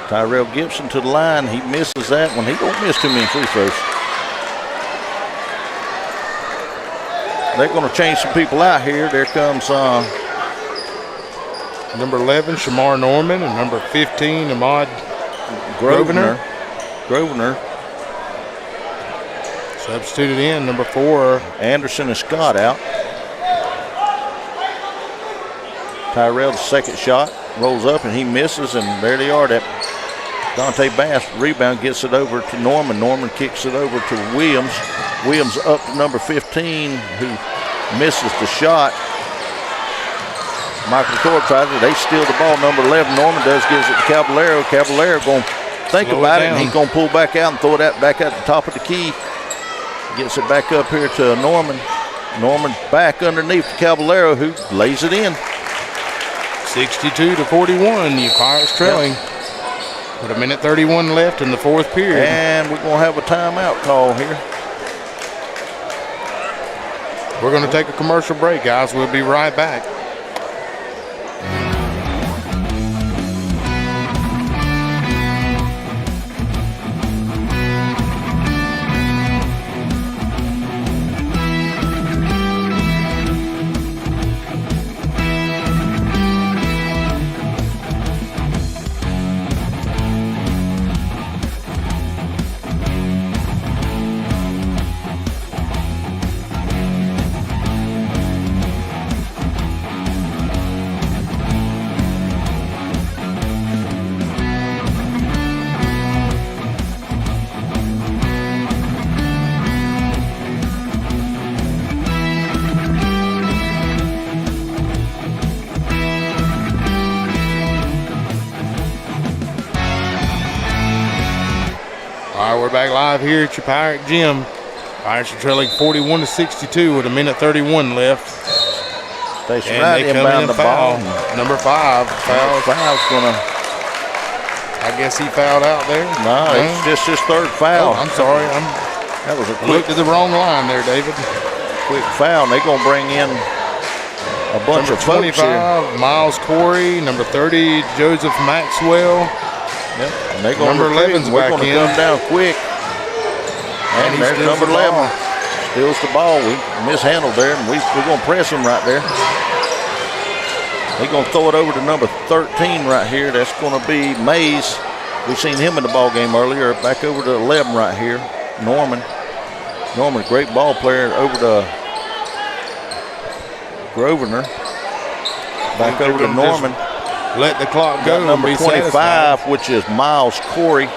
S2: Tyrell Gibson to the line. He misses that one. He don't miss too many free throws. They're going to change some people out here. There comes
S1: number 11, Shamar Norman, and number 15, Ahmad Grosvenor. Substituted in, number 4.
S2: Anderson and Scott out. Tyrell's 2nd shot. Rolls up and he misses, and there they are. That Dante Bass rebound gets it over to Norman. Norman kicks it over to Williams. Williams up to number 15, who misses the shot. Michael Thor tries it. They steal the ball. Number 11, Norman does, gives it to Caballero. Caballero going to think about it, and he's going to pull back out and throw it out back at the top of the key. Gets it back up here to Norman. Norman back underneath to Caballero, who lays it in.
S1: 62-41. The Pirates trailing. With 1:31 left in the 4th period.
S2: And we're going to have a timeout call here.
S1: We're going to take a commercial break, guys. We'll be right back. We're back live here at your Pirate Gym. Pirates are trailing 41-62 with 1:31 left.
S2: Station right inbound the ball.
S1: Number 5.
S2: Foul's going to
S1: I guess he fouled out there.
S2: No, it's just his third foul.
S1: Oh, I'm sorry.
S2: That was a
S1: I looked at the wrong line there, David.
S2: quick foul. They're going to bring in a bunch of folks here.
S1: Number 25, Miles Corey. Number 30, Joseph Maxwell.
S2: Yep. And they're going
S1: Number 11's
S2: We're
S1: back
S2: going to
S1: in.
S2: come down quick. And
S1: he
S2: there's
S1: steals
S2: number
S1: the
S2: 11.
S1: ball.
S2: Steals the ball. We mishandled there, and we're going to press him right there. They're going to throw it over to number 13 right here. That's going to be Mays. We've seen him in the ball game earlier. Back over to 11 right here. Norman, great ball player, over to Grosvenor. Back over to Norman.
S1: Let the clock go.
S2: Number 25, which is Miles Corey,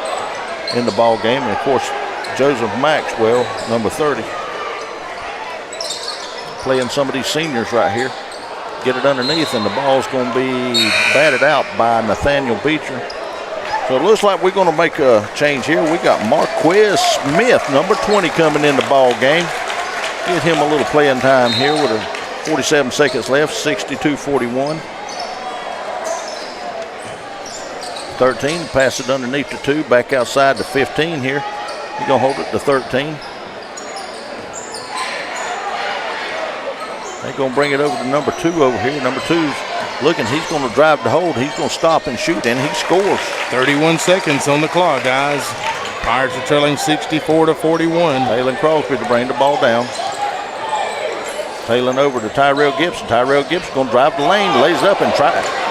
S2: in the ball game. And, of course, Joseph Maxwell, number 30. Playing some of these seniors right here. Get it underneath, and the ball's going to be batted out by Nathaniel Beecher. So it looks like we're going to make a change here. We got Marquez Smith, number 20, coming in the ball game. Get him a little playing time here with 47 seconds left, 62-41. 13, pass it underneath to 2, back outside to 15 here. He's going to hold it to 13. They're going to bring it over to number 2 over here. Number 2's looking. He's going to drive the hold. He's going to stop and shoot, and he scores.
S1: 31 seconds on the clock, guys. Pirates are trailing 64-41.
S2: Taylor Crosby to bring the ball down. Taylor over to Tyrell Gibson. Tyrell Gibson going to drive the lane, lays up and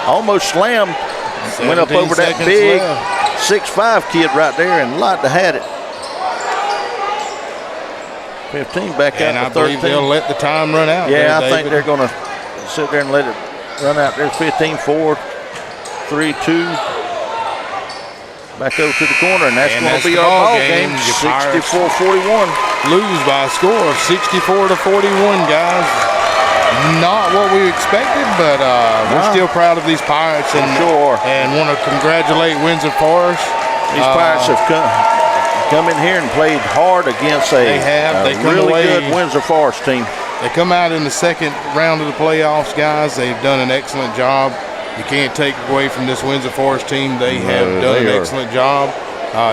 S2: almost slammed. Went up over that big 6'5" kid right there and like to had it. 15 back
S1: and
S2: out to 13.
S1: I believe they'll let the time run out.
S2: Yeah,
S1: there,
S2: I think they're going to sit there and let it run out there. 15-4, 3-2. Back over to the corner, and that's going to be our ball game. 64-41.
S1: Lose by a score of 64-41, guys. Not what we expected, but we're still proud of these Pirates and want to congratulate Windsor Forest.
S2: These Pirates have come in here and played hard against a really good Windsor Forest team.
S1: They come out in the second round of the playoffs, guys. They've done an excellent job. You can't take away from this Windsor Forest team. They have done an excellent job.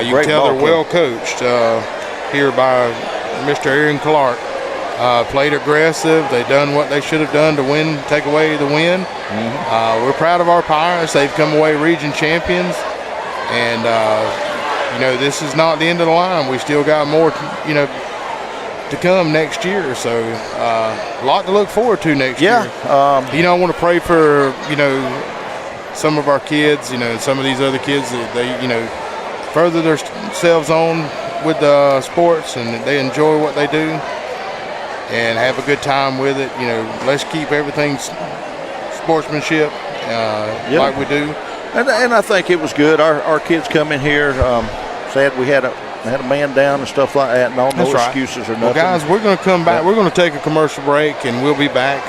S1: You can tell they're well coached here by Mr. Aaron Clark. Played aggressive. They've done what they should have done to win, take away the win. We're proud of our Pirates. They've come away region champions. And, this is not the end of the line. We still got more, to come next year. So a lot to look forward to next year. I want to pray for, some of our kids, some of these other kids that they, further themselves on with sports and they enjoy what they do and have a good time with it. Let's keep everything sportsmanship like we do.
S2: And I think it was good. Our kids come in here, sad we had a man down and stuff like that, and all no excuses or nothing.
S1: Well, guys, we're going to come back. We're going to take a commercial break, and we'll be back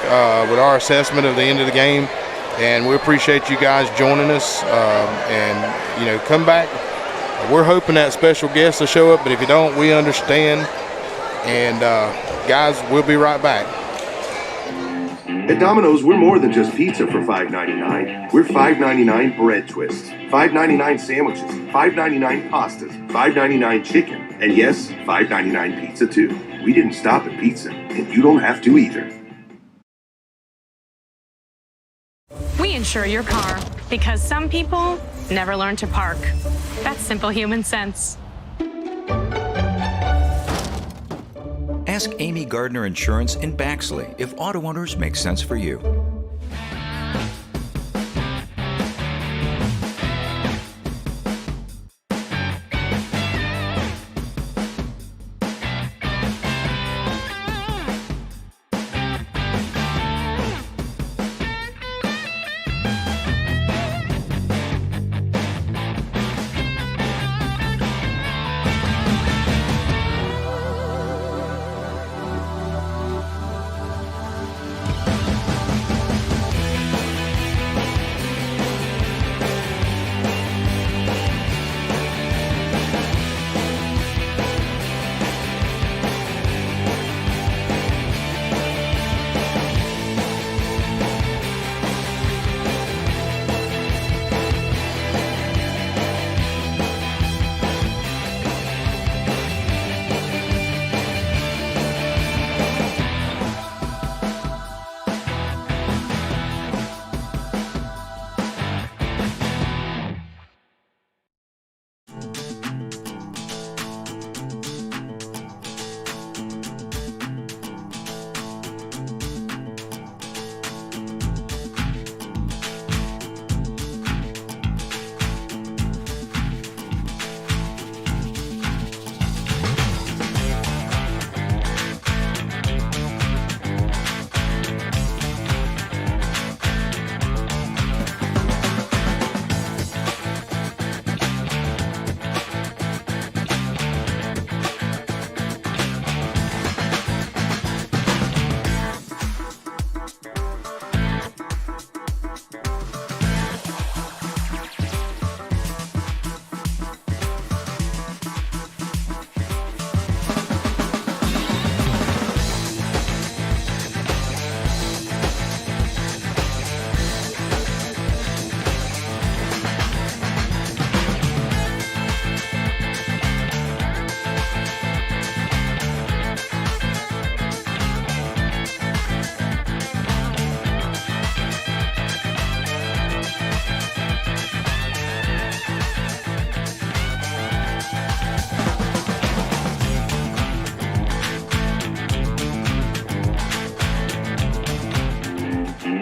S1: with our assessment of the end of the game. And we appreciate you guys joining us. Come back. We're hoping that special guest will show up, but if you don't, we understand. And guys, we'll be right back.
S3: At Domino's, we're more than just pizza for $5.99. We're $5.99 bread twists, $5.99 sandwiches, $5.99 pastas, $5.99 chicken, and yes, $5.99 pizza too. We didn't stop at pizza, and you don't have to either.
S4: We insure your car because some people never learn to park. That's simple human sense.
S5: Ask Amy Gardner Insurance in Baxley if auto owners make sense for you.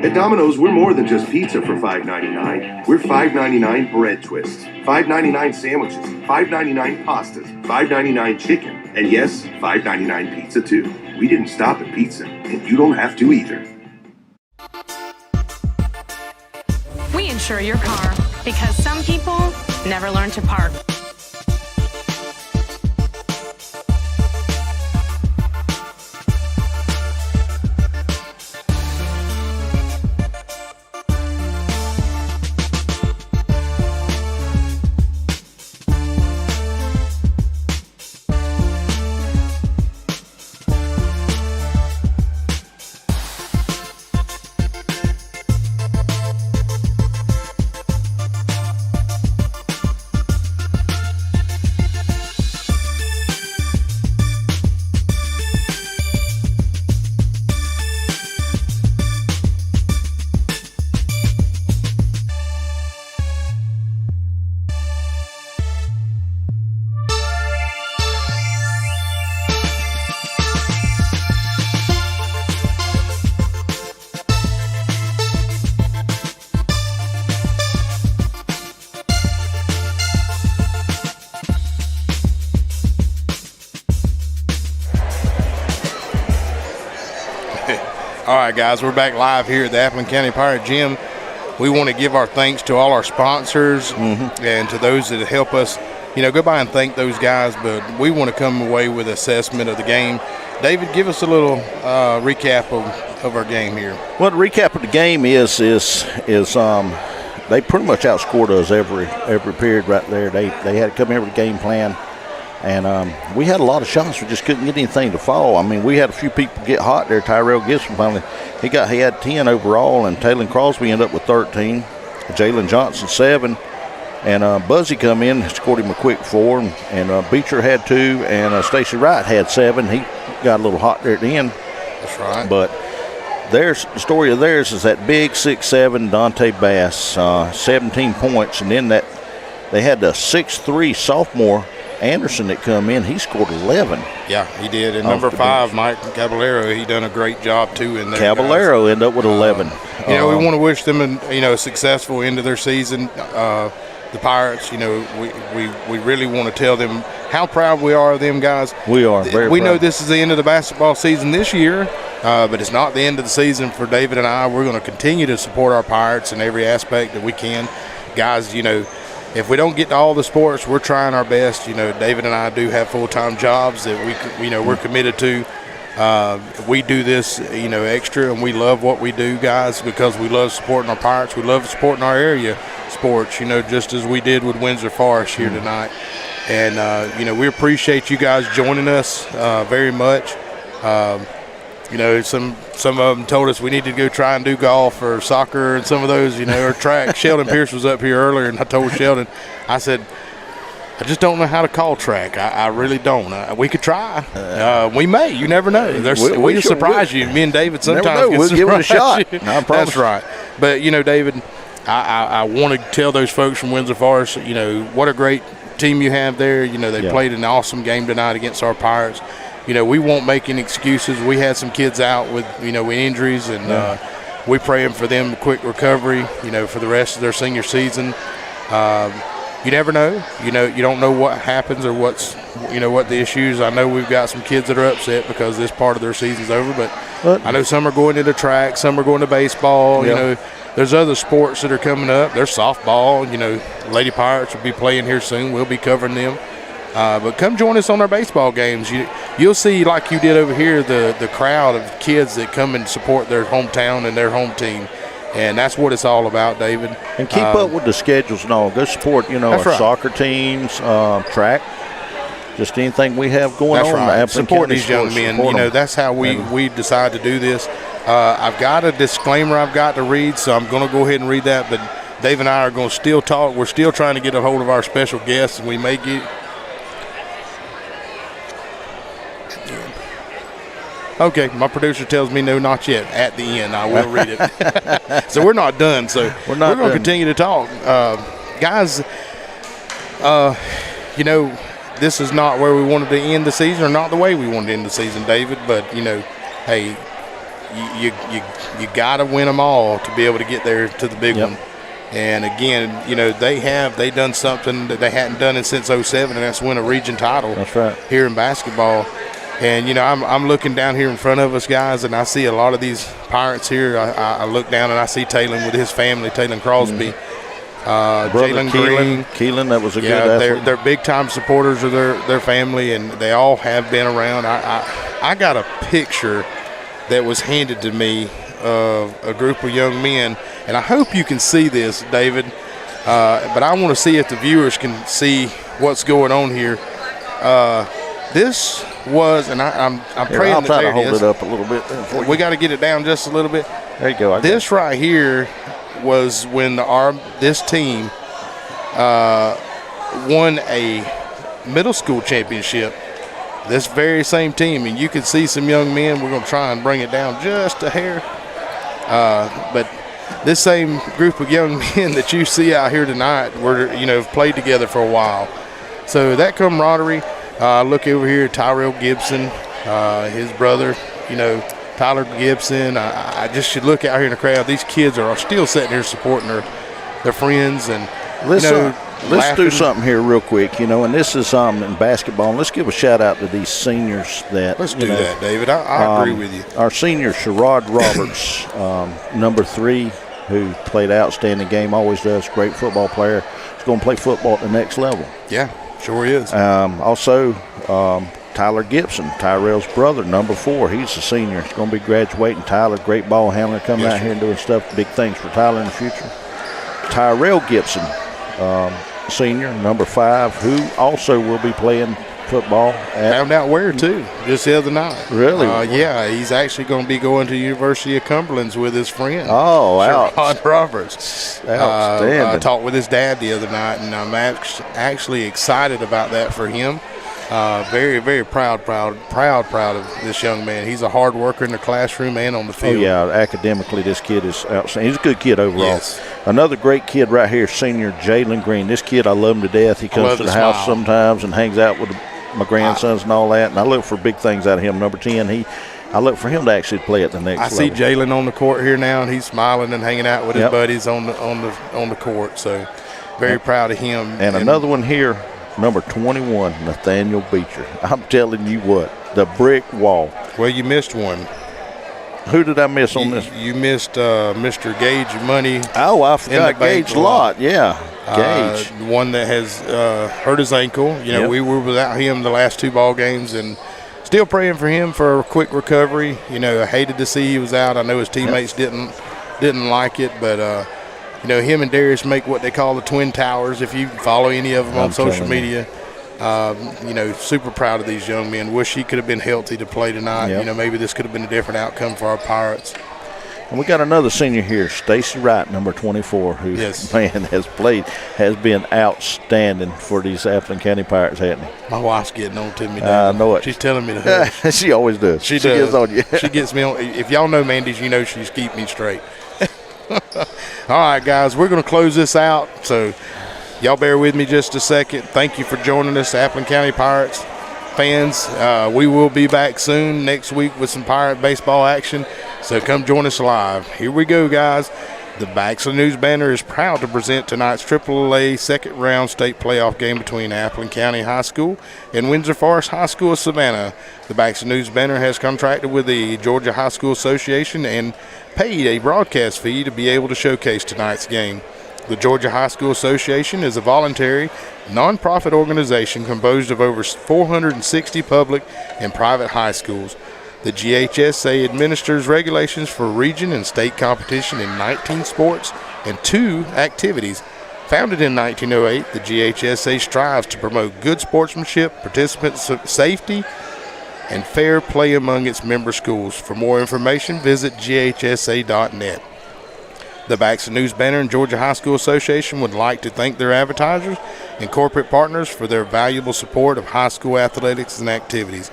S3: At Domino's, we're more than just pizza for $5.99. We're $5.99 bread twists, $5.99 sandwiches, $5.99 pastas, $5.99 chicken, and yes, $5.99 pizza too. We didn't stop at pizza, and you don't have to either.
S4: We insure your car because some people never learn to park.
S1: All right, guys, we're back live here at the Appleton County Pirate Gym. We want to give our thanks to all our sponsors and to those that help us. Go by and thank those guys, but we want to come away with an assessment of the game. David, give us a little recap of our game here.
S2: Well, the recap of the game is they pretty much outscored us every period right there. They had to come here with a game plan. And we had a lot of shots. We just couldn't get anything to fall. I mean, we had a few people get hot there. Tyrell Gibson finally, he had 10 overall, and Taylor Crosby ended up with 13. Jalen Johnson 7, and Buzzy come in and scored him a quick 4, and Beecher had 2, and Stacey Wright had 7. He got a little hot there at the end.
S1: That's right.
S2: But the story of theirs is that big 6'7" Dante Bass, 17 points, and then that they had the 6'3" sophomore Anderson that come in. He scored 11.
S1: Yeah, he did. And number 5, Mike Caballero, he done a great job too in there.
S2: Caballero ended up with 11.
S1: We want to wish them a successful end of their season. The Pirates, we really want to tell them how proud we are of them guys.
S2: We are very
S1: We
S2: proud.
S1: know this is the end of the basketball season this year, but it's not the end of the season for David and I. We're going to continue to support our Pirates in every aspect that we can. Guys, if we don't get to all the sports, we're trying our best. David and I do have full-time jobs that we're committed to. We do this, extra, and we love what we do, guys, because we love supporting our Pirates. We love supporting our area sports, just as we did with Windsor Forest here tonight. And, we appreciate you guys joining us very much. Some of them told us we need to go try and do golf or soccer and some of those, or track. Sheldon Pierce was up here earlier, and I told Sheldon, I said, I just don't know how to call track. I really don't. We could try. We may. You never know. We can surprise you. Me and David sometimes
S2: we'll give it a shot.
S1: No, I promise. That's right. But, David, I want to tell those folks from Windsor Forest, what a great team you have there. They played an awesome game tonight against our Pirates. We won't make any excuses. We had some kids out with injuries, and we praying for them a quick recovery, for the rest of their senior season. You never know. You don't know what happens or what the issues. I know we've got some kids that are upset because this part of their season's over, but I know some are going into track, some are going to baseball. There's other sports that are coming up. There's softball. Lady Pirates will be playing here soon. We'll be covering them. But come join us on our baseball games. You'll see, like you did over here, the crowd of kids that come and support their hometown and their home team. And that's what it's all about, David.
S2: And keep up with the schedules and all. Go support, our soccer teams, track, just anything we have going on.
S1: Right. Support these young men. That's how we decide to do this. I've got a disclaimer I've got to read, so I'm going to go ahead and read that. But Dave and I are going to still talk. We're still trying to get a hold of our special guests, and we may get – okay, my producer tells me no, not yet. At the end, I will read it. So we're not done. So we're going to continue to talk. Guys, this is not where we wanted to end the season, or not the way we wanted to end the season, David. But, hey, you got to win them all to be able to get there to the big one. And again, you know, they done something that they hadn't done since '07, and that's win a region title.
S2: That's right.
S1: Here in basketball. And, you know, I'm looking down here in front of us, guys, and I see a lot of these Pirates here. I look down and I see Talon with his family, Talon Crosby, Jalen Green.
S2: Keelan, that was a good athlete.
S1: They're big-time supporters of their family, and they all have been around. I got a picture that was handed to me of a group of young men, and I hope you can see this, David, but I want to see if the viewers can see what's going on here. This was, and I'm praying
S2: I'll try
S1: that
S2: to hold it up a little bit.
S1: We got to get it down just a little bit.
S2: There you go.
S1: This right here was when this team won a middle school championship. This very same team, and you can see some young men. We're going to try and bring it down just a hair. But this same group of young men that you see out here tonight have played together for a while. So that camaraderie. Look over here, Tyrell Gibson, his brother, Tyler Gibson. I just should look out here in the crowd. These kids are still sitting here supporting their friends. And
S2: let's do something here real quick, and this is in basketball. And let's give a shout out to these seniors that.
S1: Let's do that, David. I agree with you.
S2: Our senior, Sherrod Roberts, number 3, who played an outstanding game, always does, great football player. He's going to play football at the next level.
S1: Yeah. Sure is.
S2: Also, Tyler Gibson, Tyrell's brother, number 4. He's a senior. He's going to be graduating. Tyler, great ball handler, coming out here and doing stuff. Big things for Tyler in the future. Tyrell Gibson, senior, number 5, who also will be playing football.
S1: Found out where, too, just the other night.
S2: Really?
S1: Yeah, he's actually going to be going to the University of Cumberland's with his friend.
S2: Oh, wow.
S1: Sherrod Roberts.
S2: Outstanding.
S1: I talked with his dad the other night, and I'm actually excited about that for him. Very, very proud of this young man. He's a hard worker in the classroom and on the field.
S2: Oh, yeah, academically this kid is outstanding. He's a good kid overall.
S1: Yes.
S2: Another great kid right here, senior Jalen Green. This kid, I love him to death. He comes to the house sometimes and hangs out with my grandsons and all that, and I look for big things out of him. Number 10, I look for him to actually play at the next level.
S1: I see Jalen on the court here now, and he's smiling and hanging out with his buddies on the court. So very proud of him.
S2: And another one here, number 21, Nathaniel Beecher. I'm telling you what, the brick wall.
S1: Well, you missed one.
S2: Who did I miss on this?
S1: You missed Mr. Gage Money.
S2: Oh, I forgot Gage Lott. Yeah, Gage.
S1: One that has hurt his ankle. We were without him the last 2 ball games, and still praying for him for a quick recovery. I hated to see he was out. I know his teammates didn't like it, but him and Darius make what they call the Twin Towers. If you follow any of them on social media, super proud of these young men. Wish he could have been healthy to play tonight.
S2: Yep.
S1: Maybe this could have been a different outcome for our Pirates.
S2: And we got another senior here, Stacy Wright, number 24, who has been outstanding for these Appleton County Pirates, hasn't he?
S1: My wife's getting on to me
S2: I
S1: now.
S2: know it.
S1: She's telling me to hush.
S2: She always does.
S1: She
S2: gets on you.
S1: She gets me on. If y'all know Mandy's, she's keeping me straight. All right, guys, we're going to close this out. So y'all bear with me just a second. Thank you for joining us, Appleton County Pirates fans. We will be back soon next week with some Pirate baseball action. So come join us live. Here we go, guys. The Baxley News Banner is proud to present tonight's AAA second-round state playoff game between Appleton County High School and Windsor Forest High School of Savannah. The Baxley News Banner has contracted with the Georgia High School Association and paid a broadcast fee to be able to showcase tonight's game. The Georgia High School Association is a voluntary, nonprofit organization composed of over 460 public and private high schools. The GHSA administers regulations for region and state competition in 19 sports and 2 activities. Founded in 1908, the GHSA strives to promote good sportsmanship, participant safety, and fair play among its member schools. For more information, visit ghsa.net. The Baxter News Banner and Georgia High School Association would like to thank their advertisers and corporate partners for their valuable support of high school athletics and activities.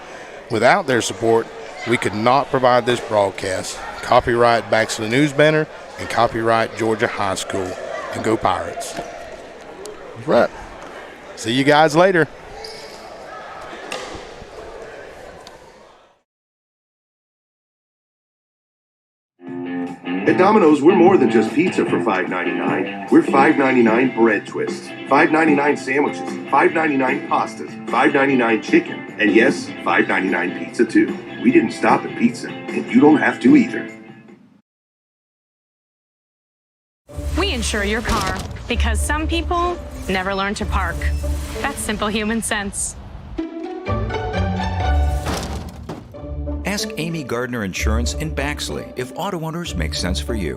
S1: Without their support, we could not provide this broadcast. Copyright Baxter News Banner and copyright Georgia High School. And go Pirates.
S2: That's right.
S1: See you guys later.
S3: At Domino's, we're more than just pizza for $5.99. We're $5.99 bread twists, $5.99 sandwiches, $5.99 pastas, $5.99 chicken, and yes, $5.99 pizza too. We didn't stop at pizza, and you don't have to either.
S4: We insure your car because some people never learn to park. That's simple human sense.
S5: Ask Amy Gardner Insurance in Baxley if auto owners make sense for you.